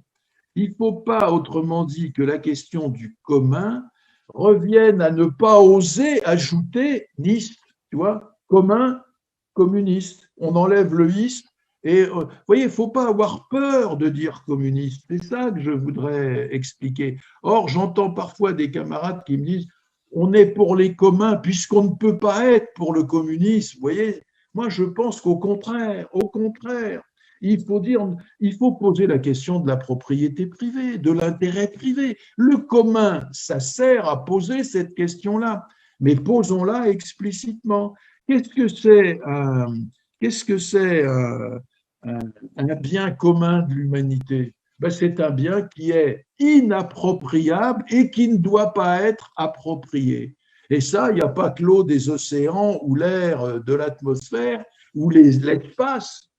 Il ne faut pas, autrement dit, que la question du commun revienne à ne pas oser ajouter niste, tu vois, commun, communiste. On enlève le isme. Et vous voyez, il ne faut pas avoir peur de dire communiste. C'est ça que je voudrais expliquer. Or, j'entends parfois des camarades qui me disent on est pour les communs puisqu'on ne peut pas être pour le communisme. Vous voyez, moi, je pense qu'au contraire, il faut poser la question de la propriété privée, de l'intérêt privé. Le commun, ça sert à poser cette question-là, mais posons-la explicitement. Qu'est-ce que c'est un bien commun de l'humanité? Ben, c'est un bien qui est inappropriable et qui ne doit pas être approprié. Et ça, il n'y a pas que l'eau des océans ou l'air de l'atmosphère ou l'espace.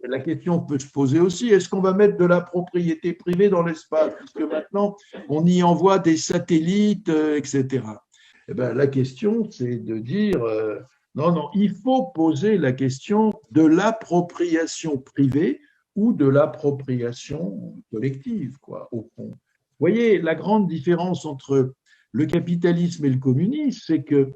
La question peut se poser aussi, est-ce qu'on va mettre de la propriété privée dans l'espace? Puisque maintenant, on y envoie des satellites, etc. Eh bien, la question, c'est de dire, non, il faut poser la question de l'appropriation privée ou de l'appropriation collective, quoi, au fond. Vous voyez, la grande différence entre le capitalisme et le communisme, c'est que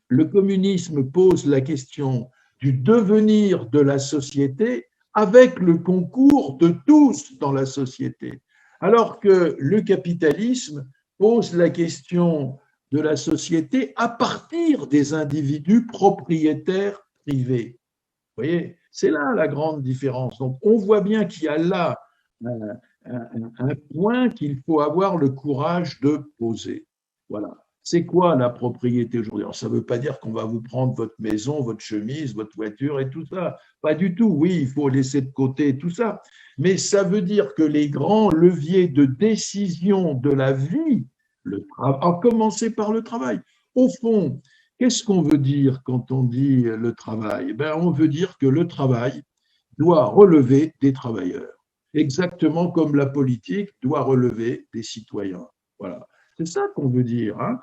le communisme pose la question du devenir de la société avec le concours de tous dans la société, alors que le capitalisme pose la question de la société à partir des individus propriétaires privés. Vous voyez, c'est là la grande différence. Donc, on voit bien qu'il y a là un point qu'il faut avoir le courage de poser. Voilà. C'est quoi la propriété aujourd'hui? Alors, ça ne veut pas dire qu'on va vous prendre votre maison, votre chemise, votre voiture et tout ça. Pas du tout. Oui, il faut laisser de côté tout ça. Mais ça veut dire que les grands leviers de décision de la vie, à commencer par le travail, au fond, qu'est-ce qu'on veut dire quand on dit le travail? Ben, on veut dire que le travail doit relever des travailleurs, exactement comme la politique doit relever des citoyens. Voilà. C'est ça qu'on veut dire. Hein,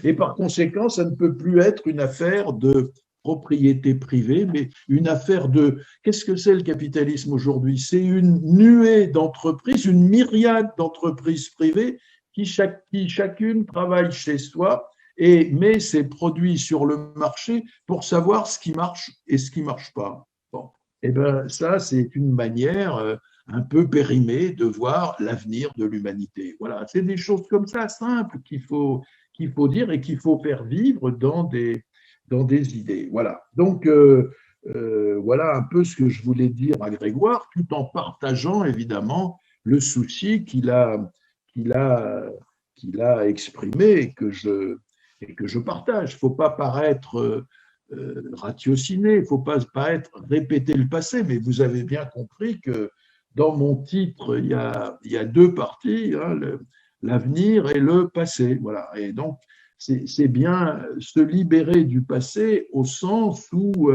et par conséquent, ça ne peut plus être une affaire de propriété privée, mais une affaire de… Qu'est-ce que c'est le capitalisme aujourd'hui? C'est une nuée d'entreprises, une myriade d'entreprises privées qui chacune travaille chez soi et met ses produits sur le marché pour savoir ce qui marche et ce qui ne marche pas. Bon. Eh bien, ça, c'est une manière un peu périmée de voir l'avenir de l'humanité. Voilà, c'est des choses comme ça, simples, qu'il faut dire et qu'il faut faire vivre dans des idées. Voilà. Donc, voilà un peu ce que je voulais dire à Grégoire, tout en partageant évidemment le souci qu'il a exprimé et que je partage. Il ne faut pas paraître ratiociner, il ne faut pas être répéter le passé, mais vous avez bien compris que dans mon titre, il y a deux parties, hein, l'avenir et le passé. Voilà. Et donc, c'est bien se libérer du passé au sens où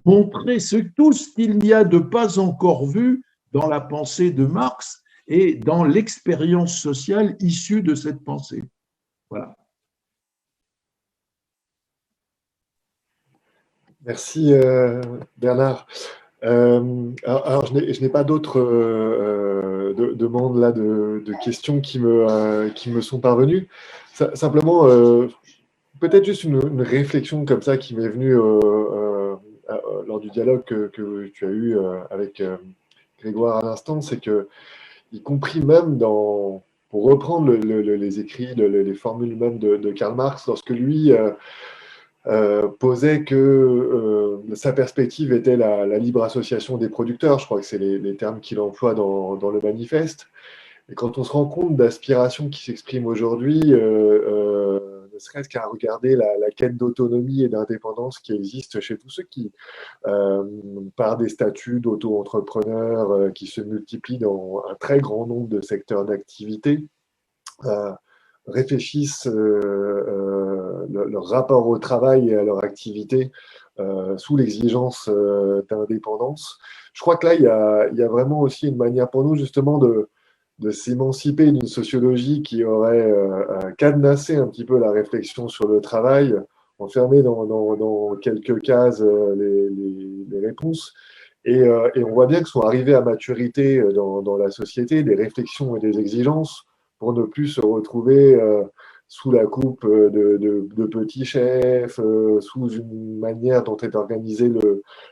montrer tout ce qu'il n'y a de pas encore vu dans la pensée de Marx et dans l'expérience sociale issue de cette pensée. Voilà. Merci Bernard. Alors je n'ai pas d'autres demandes là de questions qui me sont parvenues. Simplement, peut-être juste une réflexion comme ça qui m'est venue lors du dialogue que tu as eu avec Grégoire à l'instant, c'est que, y compris même pour reprendre les écrits, les formules même de Karl Marx, lorsque lui posait que sa perspective était la libre association des producteurs, je crois que c'est les termes qu'il emploie dans le manifeste. Et quand on se rend compte d'aspirations qui s'expriment aujourd'hui, ne serait-ce qu'à regarder la quête d'autonomie et d'indépendance qui existe chez tous ceux qui, par des statuts d'auto-entrepreneurs qui se multiplient dans un très grand nombre de secteurs d'activité, réfléchissent leur rapport au travail et à leur activité sous l'exigence d'indépendance. Je crois que là, il y a vraiment aussi une manière pour nous justement de s'émanciper d'une sociologie qui aurait cadenassé un petit peu la réflexion sur le travail, enfermé dans quelques cases les réponses. Et on voit bien que sont arrivées à maturité dans la société des réflexions et des exigences pour ne plus se retrouver sous la coupe de petits chefs, sous une manière dont est organisé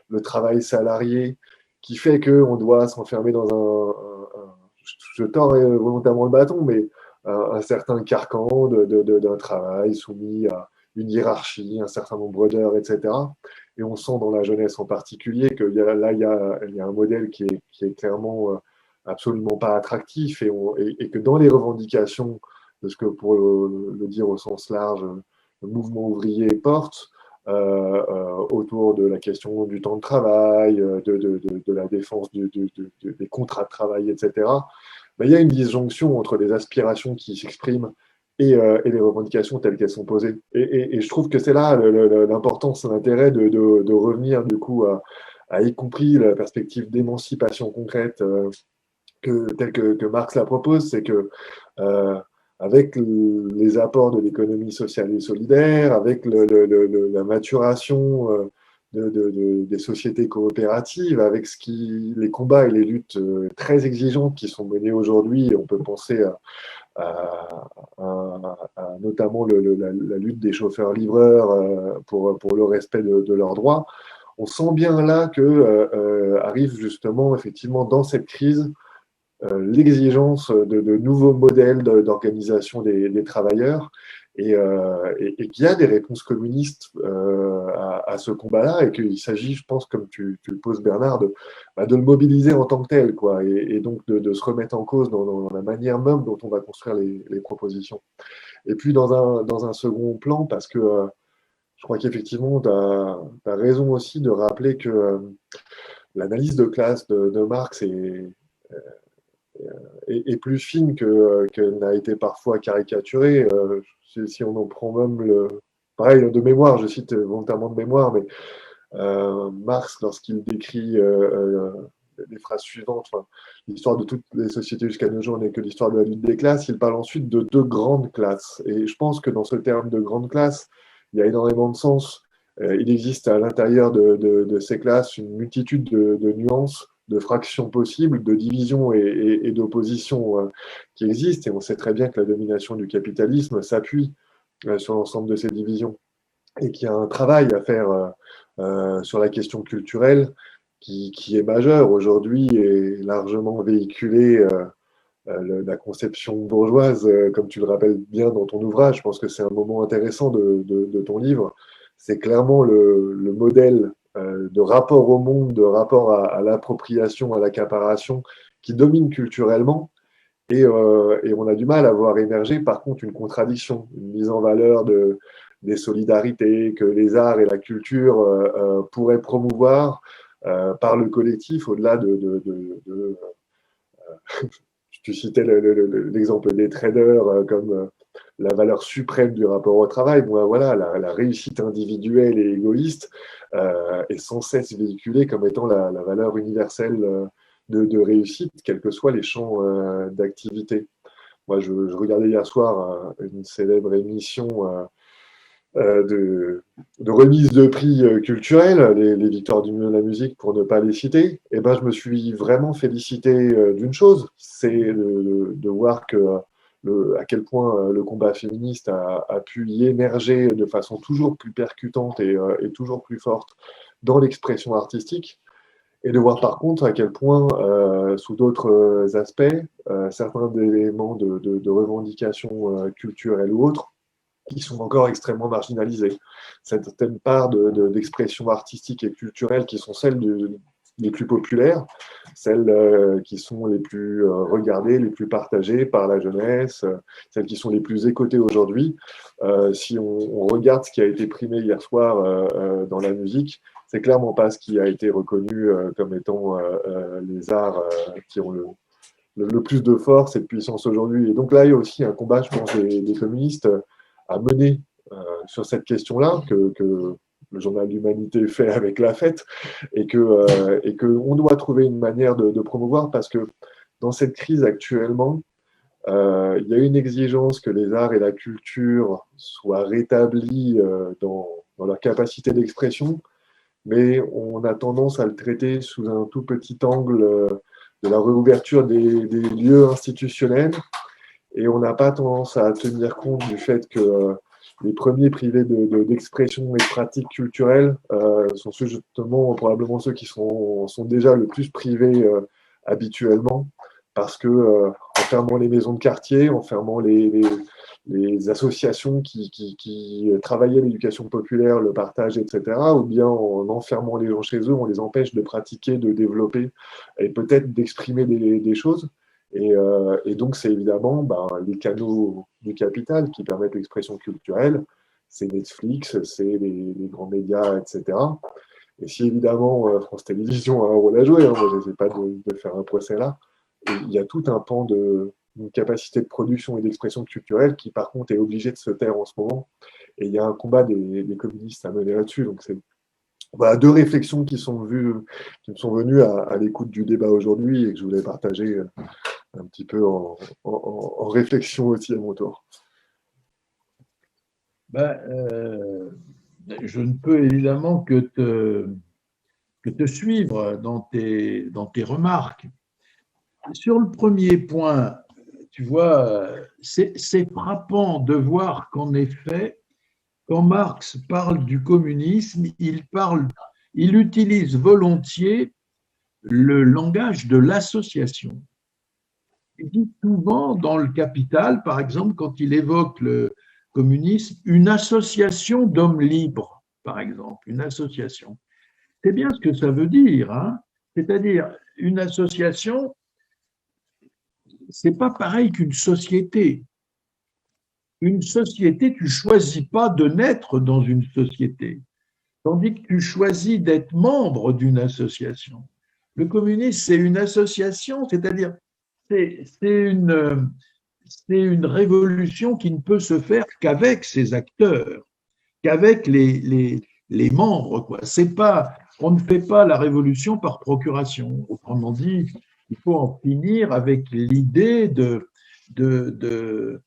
le travail salarié, qui fait qu'on doit s'enfermer dans je tords volontairement le bâton, mais un certain carcan d'un travail soumis à une hiérarchie, un certain nombre d'heures, etc. Et on sent dans la jeunesse en particulier qu'il y a un modèle qui est clairement absolument pas attractif et que dans les revendications de ce que, pour le dire au sens large, le mouvement ouvrier porte, autour de la question du temps de travail, de la défense des contrats de travail, etc., ben, il y a une disjonction entre les aspirations qui s'expriment et les revendications telles qu'elles sont posées. Et je trouve que c'est là l'importance, l'intérêt de revenir du coup à y compris la perspective d'émancipation concrète telle que Marx la propose, c'est que avec les apports de l'économie sociale et solidaire, avec la maturation des sociétés coopératives, avec les combats et les luttes très exigeantes qui sont menées aujourd'hui, on peut penser à notamment la lutte des chauffeurs-livreurs pour le respect de leurs droits. On sent bien là que arrive justement effectivement dans cette crise l'exigence de nouveaux modèles d'organisation des travailleurs et qu'il y a des réponses communistes à ce combat-là et qu'il s'agit, je pense, comme tu le poses Bernard, de le mobiliser en tant que tel, quoi, et donc de se remettre en cause dans la manière même dont on va construire les propositions. Et puis dans un second plan, parce que je crois qu'effectivement, tu as raison aussi de rappeler que l'analyse de classe de Marx est plus fine qu'elle n'a été parfois caricaturée. Si on en prend même pareil, de mémoire, je cite volontairement de mémoire, mais Marx, lorsqu'il décrit les phrases suivantes, l'histoire de toutes les sociétés jusqu'à nos jours n'est que l'histoire de la lutte des classes, il parle ensuite de deux grandes classes. Et je pense que dans ce terme de grande classe, il y a énormément de sens. Il existe à l'intérieur de ces classes une multitude de nuances, de fractions possibles, de divisions et d'oppositions qui existent. Et on sait très bien que la domination du capitalisme s'appuie sur l'ensemble de ces divisions. Et qu'il y a un travail à faire sur la question culturelle qui est majeur aujourd'hui et largement véhiculé. La conception bourgeoise, comme tu le rappelles bien dans ton ouvrage, je pense que c'est un moment intéressant de ton livre. C'est clairement le modèle de rapport au monde, de rapport à l'appropriation, à l'accaparation, qui domine culturellement. Et on a du mal à voir émerger, par contre, une contradiction, une mise en valeur des solidarités que les arts et la culture pourraient promouvoir par le collectif, au-delà tu citais l'exemple des traders comme la valeur suprême du rapport au travail. Bon, voilà, la réussite individuelle et égoïste est sans cesse véhiculée comme étant la valeur universelle de réussite, quels que soient les champs d'activité. Moi, je regardais hier soir une célèbre émission de remise de prix culturels, les victoires du mieux de la musique pour ne pas les citer. Et ben, je me suis vraiment félicité d'une chose, c'est de voir à quel point le combat féministe a pu y émerger de façon toujours plus percutante et toujours plus forte dans l'expression artistique. Et de voir par contre à quel point, sous d'autres aspects, certains éléments de revendication culturelle ou autres, qui sont encore extrêmement marginalisés. Certaines parts d'expression artistique et culturelle qui sont celles les plus populaires, celles qui sont les plus regardées, les plus partagées par la jeunesse, celles qui sont les plus écoutées aujourd'hui. Si on regarde ce qui a été primé hier soir dans la musique, c'est clairement pas ce qui a été reconnu comme étant les arts qui ont le plus de force et de puissance aujourd'hui. Et donc là, il y a aussi un combat, je pense, des communistes à mener sur cette question-là, que le journal d'Humanité fait avec La Fête, et qu'on doit trouver une manière de promouvoir, parce que dans cette crise actuellement, il y a une exigence que les arts et la culture soient rétablis dans leur capacité d'expression, mais on a tendance à le traiter sous un tout petit angle de la réouverture des lieux institutionnels, et on n'a pas tendance à tenir compte du fait que les premiers privés d'expression et de pratiques culturelles sont justement probablement ceux qui sont déjà le plus privés habituellement, parce que en fermant les maisons de quartier, en fermant les associations qui travaillaient l'éducation populaire, le partage, etc., ou bien en enfermant les gens chez eux, on les empêche de pratiquer, de développer et peut-être d'exprimer des choses. Et donc, c'est évidemment les canaux du capital qui permettent l'expression culturelle. C'est Netflix, c'est les grands médias, etc. Et si évidemment France Télévisions a un rôle à jouer, moi je n'essaie pas de faire un procès là, et il y a tout un pan d'une capacité de production et d'expression culturelle qui par contre est obligé de se taire en ce moment. Et il y a un combat des communistes à mener là-dessus. Donc c'est deux réflexions qui me sont venues à l'écoute du débat aujourd'hui et que je voulais partager un petit peu en réflexion aussi à mon tour. Je ne peux évidemment que te suivre dans tes remarques. Sur le premier point, tu vois, c'est frappant de voir qu'en effet, quand Marx parle du communisme, il utilise volontiers le langage de l'association. Il dit souvent dans le Capital, par exemple, quand il évoque le communisme, une association d'hommes libres, par exemple, une association. C'est bien ce que ça veut dire, hein. C'est-à-dire une association, c'est pas pareil qu'une société. Une société, tu choisis pas de naître dans une société, tandis que tu choisis d'être membre d'une association. Le communisme, c'est une association, c'est-à-dire c'est une révolution qui ne peut se faire qu'avec ses acteurs, qu'avec les membres, quoi. On ne fait pas la révolution par procuration. Autrement dit, il faut en finir avec l'idée d'une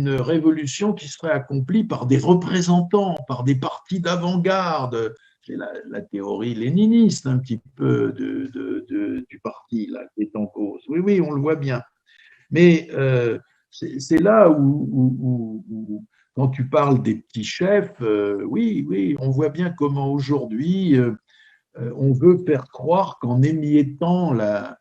révolution qui serait accomplie par des représentants, par des partis d'avant-garde. C'est la théorie léniniste un petit peu du parti là, qui est en cause. Oui, on le voit bien. Mais c'est là où, quand tu parles des petits chefs, oui, on voit bien comment aujourd'hui on veut faire croire qu'en émiettant la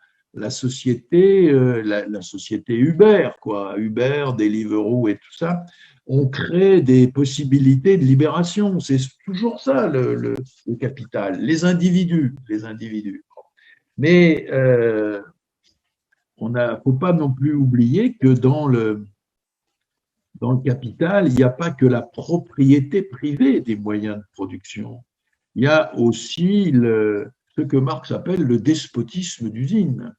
société, la société Uber, quoi, Uber, Deliveroo et tout ça, on crée des possibilités de libération. C'est toujours ça le capital, les individus. Mais faut pas non plus oublier que dans le capital, il n'y a pas que la propriété privée des moyens de production. Il y a aussi ce que Marx appelle le despotisme d'usine.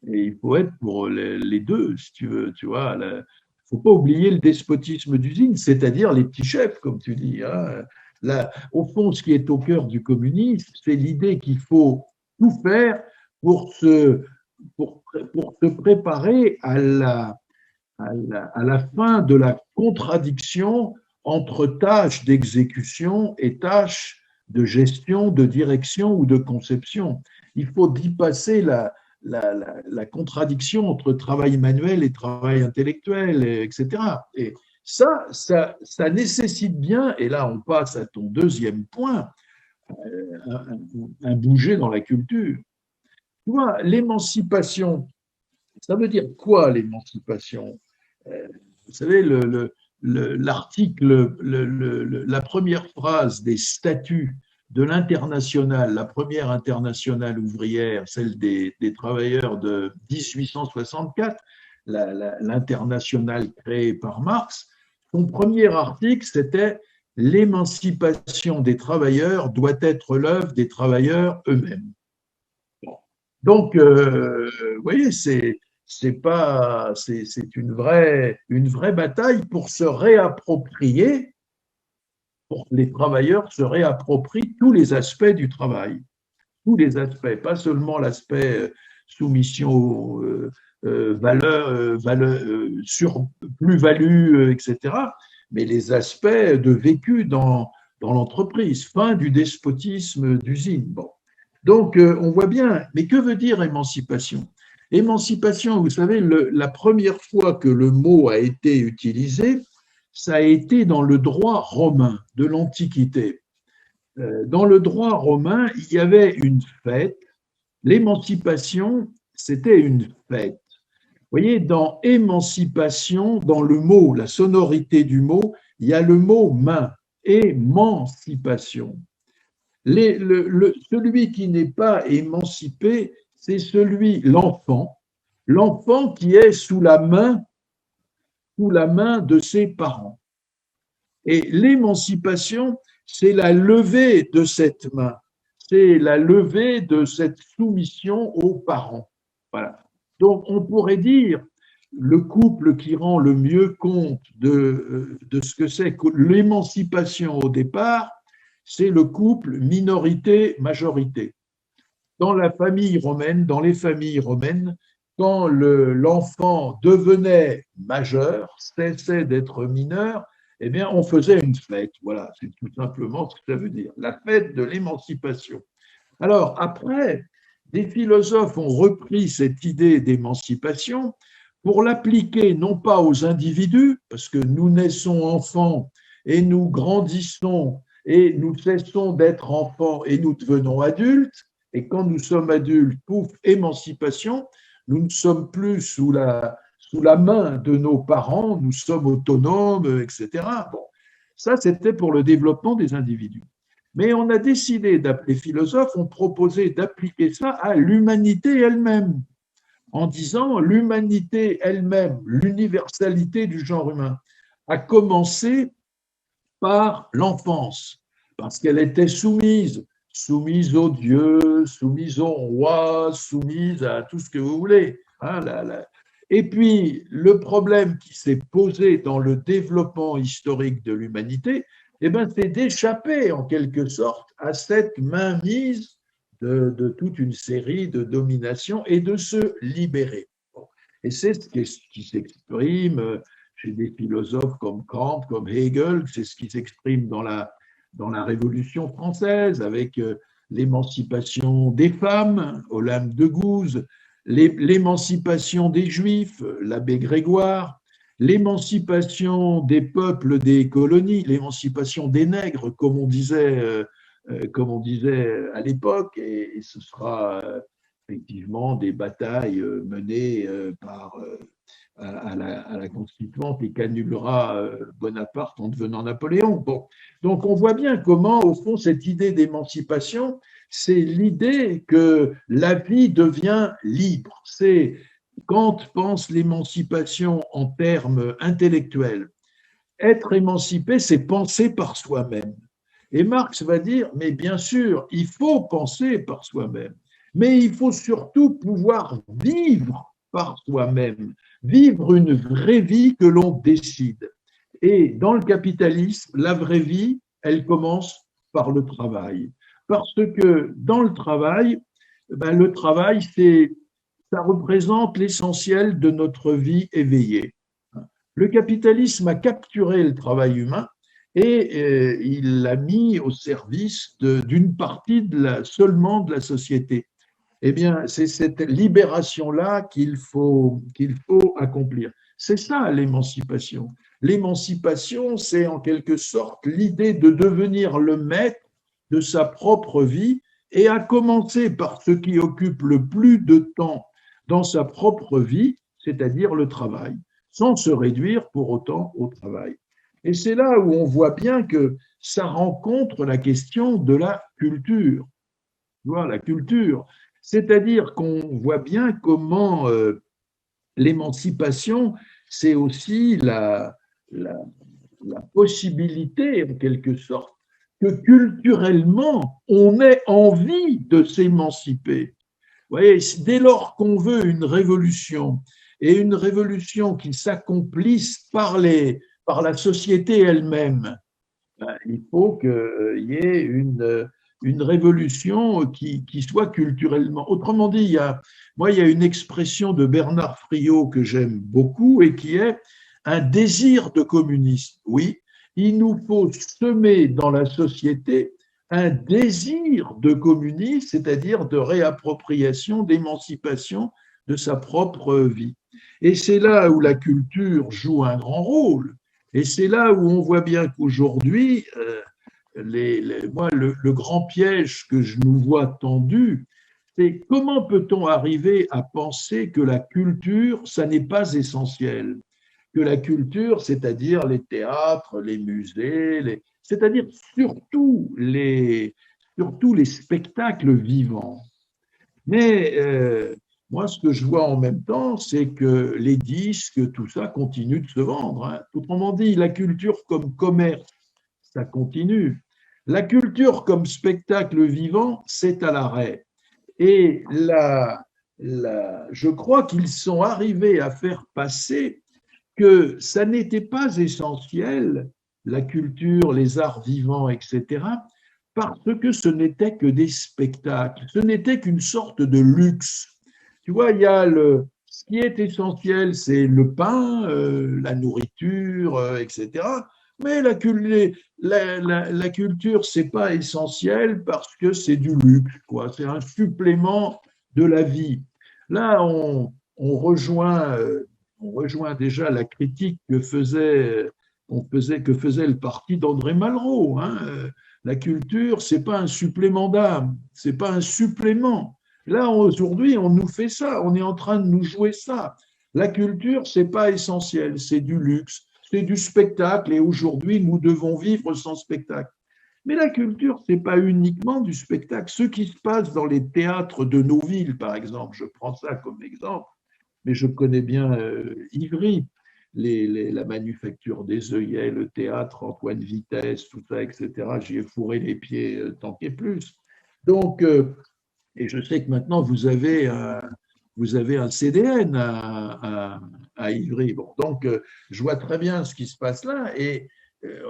Et il faut être pour les deux, si tu veux. Tu vois, il ne faut pas oublier le despotisme d'usine, c'est-à-dire les petits chefs, comme tu dis. Hein. Là, au fond, ce qui est au cœur du communisme, c'est l'idée qu'il faut tout faire pour se préparer à la fin de la contradiction entre tâches d'exécution et tâches de gestion, de direction ou de conception. Il faut dépasser la contradiction entre travail manuel et travail intellectuel, etc. Et ça nécessite bien, et là on passe à ton deuxième point, un bouger dans la culture. Tu vois, l'émancipation, ça veut dire quoi l'émancipation? Vous savez, l'article, la première phrase des statuts de l'internationale, la première internationale ouvrière, celle des travailleurs de 1864, l'internationale créée par Marx, son premier article, c'était « L'émancipation des travailleurs doit être l'œuvre des travailleurs eux-mêmes ». Donc, vous voyez, c'est une vraie bataille pour se réapproprier, pour que les travailleurs se réapproprient tous les aspects du travail, tous les aspects, pas seulement l'aspect soumission, sur plus-value, etc., mais les aspects de vécu dans l'entreprise, fin du despotisme d'usine. Bon. Donc, on voit bien, mais que veut dire émancipation? Émancipation, vous savez, la première fois que le mot a été utilisé, ça a été dans le droit romain de l'Antiquité. Dans le droit romain, il y avait une fête. L'émancipation, c'était une fête. Vous voyez, dans émancipation, dans le mot, la sonorité du mot, il y a le mot main, émancipation. Celui qui n'est pas émancipé, c'est l'enfant qui est sous la main de ses parents. Et l'émancipation, c'est la levée de cette main, c'est la levée de cette soumission aux parents. Voilà. Donc, on pourrait dire, le couple qui rend le mieux compte de ce que c'est que l'émancipation au départ, c'est le couple minorité-majorité. Dans les familles romaines, quand l'enfant devenait majeur, cessait d'être mineur, eh bien, on faisait une fête. Voilà, c'est tout simplement ce que ça veut dire, la fête de l'émancipation. Alors, après, des philosophes ont repris cette idée d'émancipation pour l'appliquer non pas aux individus, parce que nous naissons enfants et nous grandissons et nous cessons d'être enfants et nous devenons adultes, et quand nous sommes adultes, pouf, émancipation, nous ne sommes plus sous la main de nos parents, nous sommes autonomes, etc. Bon, ça, c'était pour le développement des individus. Mais on a décidé, les philosophes ont proposé d'appliquer ça à l'humanité elle-même, en disant l'humanité elle-même, l'universalité du genre humain, a commencé par l'enfance, parce qu'elle était soumise aux dieux, soumise au roi, soumise à tout ce que vous voulez. Hein, Et puis, le problème qui s'est posé dans le développement historique de l'humanité, eh ben, c'est d'échapper en quelque sorte à cette mainmise de toute une série de dominations et de se libérer. Bon. Et c'est ce qui s'exprime chez des philosophes comme Kant, comme Hegel, c'est ce qui s'exprime dans la Révolution française avec l'émancipation des femmes, Olympe de Gouges, l'émancipation des Juifs, l'abbé Grégoire, l'émancipation des peuples des colonies, l'émancipation des nègres, comme on disait à l'époque, et ce sera effectivement des batailles menées à la Constituante et qu'annulera Bonaparte en devenant Napoléon. Bon. Donc on voit bien comment, au fond, cette idée d'émancipation, c'est l'idée que la vie devient libre. C'est Kant pense l'émancipation en termes intellectuels. Être émancipé, c'est penser par soi-même. Et Marx va dire, mais bien sûr, il faut penser par soi-même, mais il faut surtout pouvoir vivre par soi-même, vivre une vraie vie que l'on décide. Et dans le capitalisme, la vraie vie, elle commence par le travail. Parce que dans le travail, ça représente l'essentiel de notre vie éveillée. Le capitalisme a capturé le travail humain et il l'a mis au service d'une partie seulement de la société. Eh bien, c'est cette libération-là qu'il faut accomplir. C'est ça l'émancipation. L'émancipation, c'est en quelque sorte l'idée de devenir le maître de sa propre vie et à commencer par ce qui occupe le plus de temps dans sa propre vie, c'est-à-dire le travail, sans se réduire pour autant au travail. Et c'est là où on voit bien que ça rencontre la question de la culture. Tu vois, la culture, c'est-à-dire qu'on voit bien comment l'émancipation, c'est aussi la possibilité, en quelque sorte, que culturellement, on ait envie de s'émanciper. Vous voyez, dès lors qu'on veut une révolution, et une révolution qui s'accomplisse par la société elle-même, il faut qu'il y ait une révolution qui soit culturellement. Autrement dit, il y a une expression de Bernard Friot que j'aime beaucoup et qui est un désir de communisme. Oui, il nous faut semer dans la société un désir de communisme, c'est-à-dire de réappropriation, d'émancipation de sa propre vie. Et c'est là où la culture joue un grand rôle. Et c'est là où on voit bien qu'aujourd'hui, le grand piège que je nous vois tendu, c'est comment peut-on arriver à penser que la culture, ça n'est pas essentiel, que la culture, c'est-à-dire les théâtres, les musées, c'est-à-dire surtout les spectacles vivants. Mais moi, ce que je vois en même temps, c'est que les disques, tout ça continue de se vendre. Hein. Autrement dit, la culture comme commerce, ça continue. La culture comme spectacle vivant, c'est à l'arrêt. Et je crois qu'ils sont arrivés à faire passer que ça n'était pas essentiel, la culture, les arts vivants, etc., parce que ce n'était que des spectacles, ce n'était qu'une sorte de luxe. Tu vois, ce qui est essentiel, c'est le pain, la nourriture, etc. Mais la culture, c'est pas essentiel parce que c'est du luxe, quoi. C'est un supplément de la vie. Là, on rejoint déjà la critique que faisait le parti d'André Malraux. Hein. La culture, c'est pas un supplément d'âme, c'est pas un supplément. Là, aujourd'hui, on nous fait ça, on est en train de nous jouer ça. La culture, c'est pas essentiel, c'est du luxe, c'est du spectacle, et aujourd'hui, nous devons vivre sans spectacle. Mais la culture, c'est pas uniquement du spectacle. Ce qui se passe dans les théâtres de nos villes, par exemple, je prends ça comme exemple, mais je connais bien Ivry, la manufacture des œillets, le théâtre, Antoine Vitesse, tout ça, etc. J'y ai fourré les pieds tant et plus. Donc, et je sais que maintenant, vous avez un CDN à Ivry. Bon, donc, je vois très bien ce qui se passe là et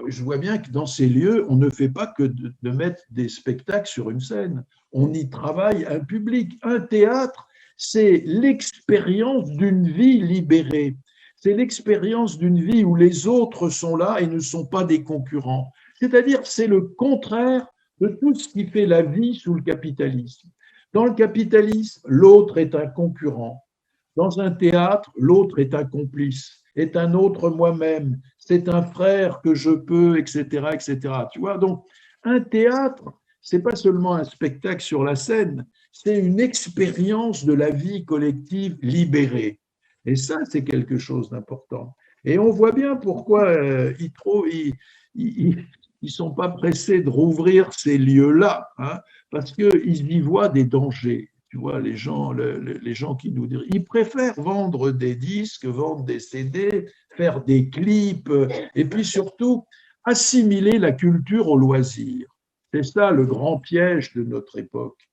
je vois bien que dans ces lieux, on ne fait pas que de mettre des spectacles sur une scène. On y travaille un public. Un théâtre, c'est l'expérience d'une vie libérée. C'est l'expérience d'une vie où les autres sont là et ne sont pas des concurrents. C'est-à-dire, c'est le contraire de tout ce qui fait la vie sous le capitalisme. Dans le capitalisme, l'autre est un concurrent. Dans un théâtre, l'autre est un complice, est un autre moi-même, c'est un frère que je peux, etc., etc. Tu vois, donc un théâtre, c'est pas seulement un spectacle sur la scène, c'est une expérience de la vie collective libérée. Et ça, c'est quelque chose d'important. Et on voit bien pourquoi ils sont pas pressés de rouvrir ces lieux-là, hein, parce qu'ils y voient des dangers. Tu vois, les gens qui nous disent, ils préfèrent vendre des disques, vendre des CD, faire des clips, et puis surtout assimiler la culture au loisir. C'est ça le grand piège de notre époque.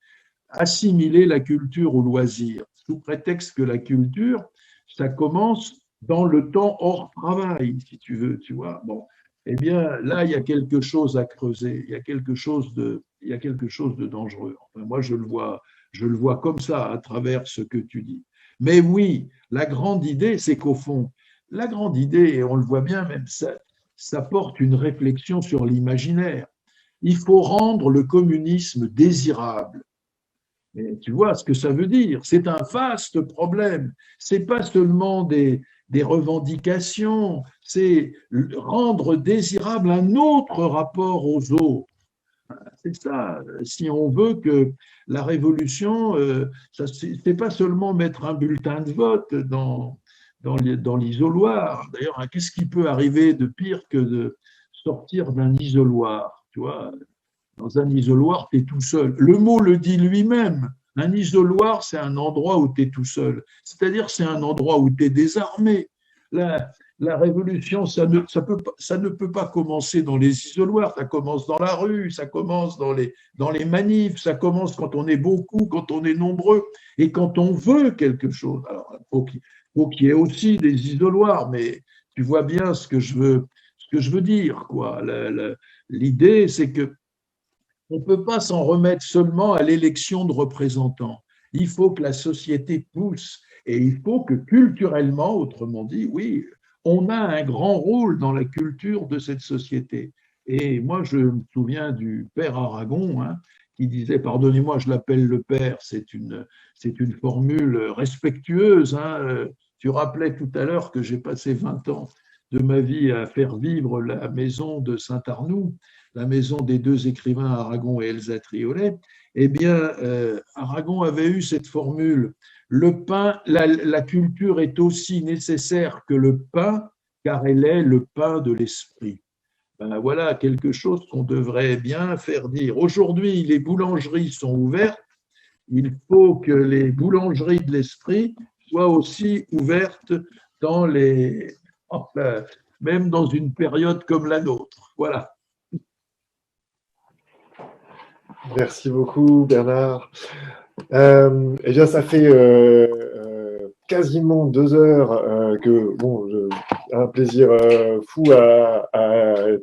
Assimiler la culture au loisir, sous prétexte que la culture, ça commence dans le temps hors travail, si tu veux, tu vois. Bon, eh bien, là, il y a quelque chose à creuser, il y a quelque chose de dangereux. Enfin, moi, je le vois comme ça à travers ce que tu dis. Mais oui, la grande idée, c'est qu'au fond, la grande idée, et on le voit bien, même ça porte une réflexion sur l'imaginaire. Il faut rendre le communisme désirable. Mais tu vois ce que ça veut dire. C'est un vaste problème. C'est pas seulement des revendications, c'est rendre désirable un autre rapport aux autres. C'est ça. Si on veut que la révolution, c'est pas seulement mettre un bulletin de vote dans l'isoloir. D'ailleurs, hein, qu'est-ce qui peut arriver de pire que de sortir d'un isoloir, tu vois? Dans un isoloir, tu es tout seul. Le mot le dit lui-même. Un isoloir, c'est un endroit où tu es tout seul. C'est-à-dire, c'est un endroit où tu es désarmé. La révolution, ça ne peut pas commencer dans les isoloirs. Ça commence dans la rue, ça commence dans les manifs, ça commence quand on est beaucoup, quand on est nombreux et quand on veut quelque chose. Alors, il faut qu'il y ait aussi des isoloirs, mais tu vois bien ce que je veux dire, quoi. L'idée, c'est que on ne peut pas s'en remettre seulement à l'élection de représentants. Il faut que la société pousse et il faut que culturellement, autrement dit, oui, on a un grand rôle dans la culture de cette société. Et moi, je me souviens du père Aragon, hein, qui disait, pardonnez-moi, je l'appelle le père, c'est une formule respectueuse. Hein. Tu rappelais tout à l'heure que j'ai passé 20 ans de ma vie à faire vivre la maison de Saint-Arnoux, la maison des deux écrivains Aragon et Elsa Triolet. Eh bien, Aragon avait eu cette formule, le pain, la culture est aussi nécessaire que le pain, car elle est le pain de l'esprit. Ben, voilà quelque chose qu'on devrait bien faire dire. Aujourd'hui, les boulangeries sont ouvertes, il faut que les boulangeries de l'esprit soient aussi ouvertes dans même dans une période comme la nôtre. Voilà. Merci beaucoup, Bernard. Eh bien, ça fait quasiment 2 heures que, bon, un plaisir fou à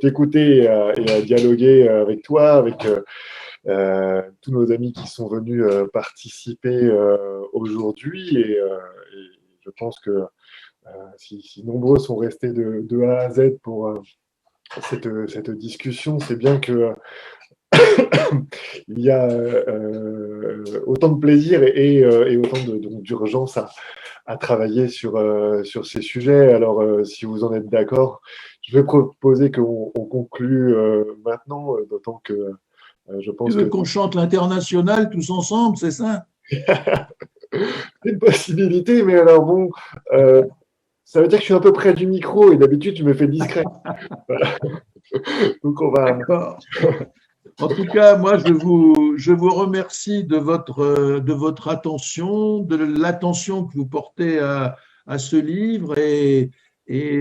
t'écouter et à dialoguer avec toi, avec tous nos amis qui sont venus participer aujourd'hui. Et je pense que si nombreux sont restés de A à Z pour cette discussion, c'est bien que il y a autant de plaisir et autant d'urgence à travailler sur ces sujets. Alors, si vous en êtes d'accord, je vais proposer qu'on conclue maintenant, d'autant que je pense tu veux qu'on chante l'Internationale tous ensemble, c'est ça? C'est une possibilité, mais alors bon, ça veut dire que je suis un peu près du micro et d'habitude, je me fais discret. Voilà. Donc, on va… D'accord. En tout cas, moi, je vous remercie de votre attention, de l'attention que vous portez à ce livre et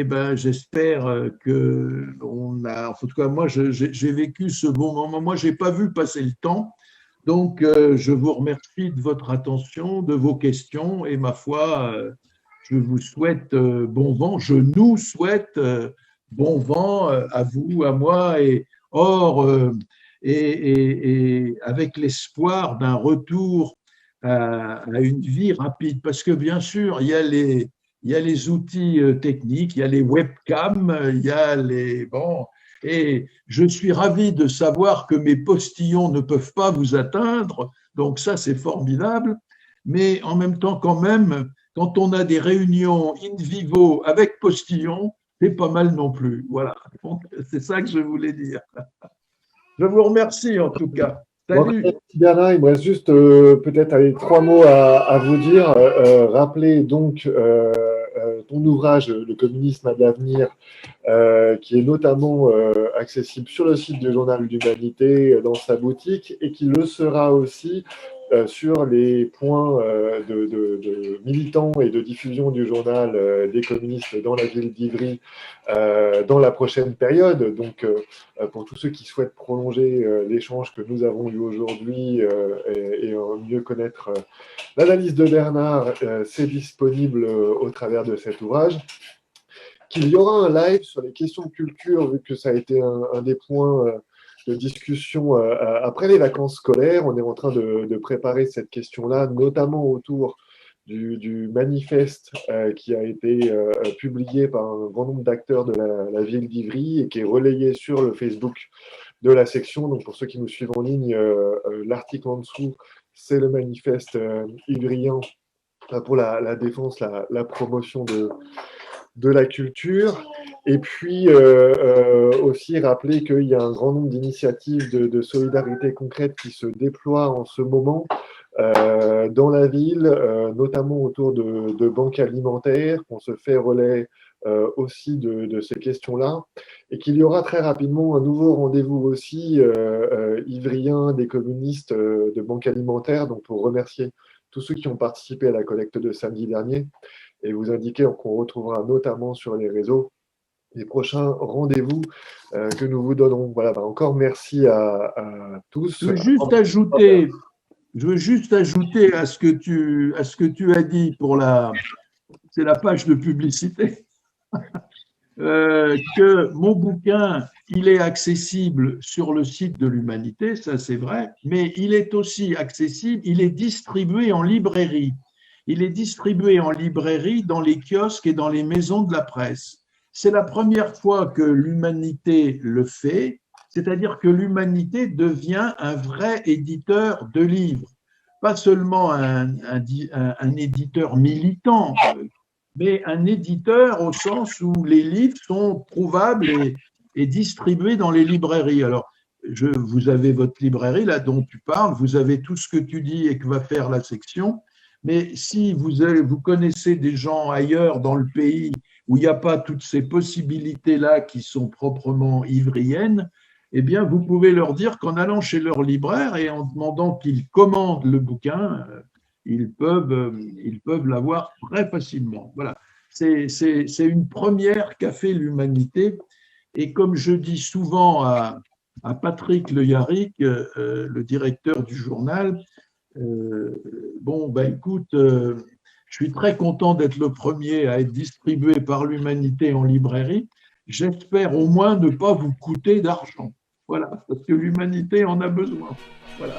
ben, j'espère que en tout cas, moi, j'ai vécu ce bon moment. Moi, je n'ai pas vu passer le temps. Donc, je vous remercie de votre attention, de vos questions et ma foi, je vous souhaite bon vent. Je nous souhaite bon vent à vous, à moi et et avec l'espoir d'un retour à une vie rapide. Parce que bien sûr, il y a les outils techniques, il y a les webcams, il y a les… Bon, et je suis ravi de savoir que mes postillons ne peuvent pas vous atteindre, donc ça c'est formidable, mais en même temps quand même, quand on a des réunions in vivo avec postillons, c'est pas mal non plus. Voilà, c'est ça que je voulais dire. Je vous remercie en tout cas. Salut. Bon, Bernard, il me reste juste peut-être 3 mots à vous dire. Rappelez donc ton ouvrage, Le communisme à l'avenir, qui est notamment accessible sur le site du Journal d'Humanité dans sa boutique et qui le sera aussi sur les points de militants et de diffusion du journal des communistes dans la ville d'Ivry dans la prochaine période. Donc, pour tous ceux qui souhaitent prolonger l'échange que nous avons eu aujourd'hui et mieux connaître l'analyse de Bernard, c'est disponible au travers de cet ouvrage. Qu'il y aura un live sur les questions de culture, vu que ça a été un des points de discussion après les vacances scolaires. On est en train de préparer cette question-là, notamment autour du manifeste qui a été publié par un grand nombre d'acteurs de la ville d'Ivry et qui est relayé sur le Facebook de la section. Donc, pour ceux qui nous suivent en ligne, l'article en dessous, c'est le manifeste ivrien pour la défense, la promotion de la culture. Et puis aussi rappeler qu'il y a un grand nombre d'initiatives de solidarité concrète qui se déploient en ce moment dans la ville, notamment autour de banques alimentaires, qu'on se fait relais aussi de ces questions-là, et qu'il y aura très rapidement un nouveau rendez-vous aussi ivrien des communistes de banques alimentaires, donc pour remercier tous ceux qui ont participé à la collecte de samedi dernier, et vous indiquer qu'on retrouvera notamment sur les réseaux les prochains rendez-vous que nous vous donnons. Voilà, encore merci à tous. Je veux juste ajouter à ce que tu as dit c'est la page de publicité, que mon bouquin, il est accessible sur le site de l'Humanité, ça c'est vrai, mais il est aussi accessible, il est distribué en librairie. Il est distribué en librairie dans les kiosques et dans les maisons de la presse. C'est la première fois que l'Humanité le fait, c'est-à-dire que l'Humanité devient un vrai éditeur de livres, pas seulement un éditeur militant, mais un éditeur au sens où les livres sont trouvables et distribués dans les librairies. Alors, vous avez votre librairie là dont tu parles, vous avez tout ce que tu dis et que va faire la section. Mais si vous connaissez des gens ailleurs dans le pays où il n'y a pas toutes ces possibilités-là qui sont proprement ivriennes, eh bien, vous pouvez leur dire qu'en allant chez leur libraire et en demandant qu'ils commandent le bouquin, ils peuvent l'avoir très facilement. Voilà. C'est une première qu'a fait l'Humanité. Et comme je dis souvent à Patrick Le Yarrick, le directeur du journal, écoute, je suis très content d'être le premier à être distribué par l'Humanité en librairie. J'espère au moins ne pas vous coûter d'argent. Voilà, parce que l'Humanité en a besoin. Voilà.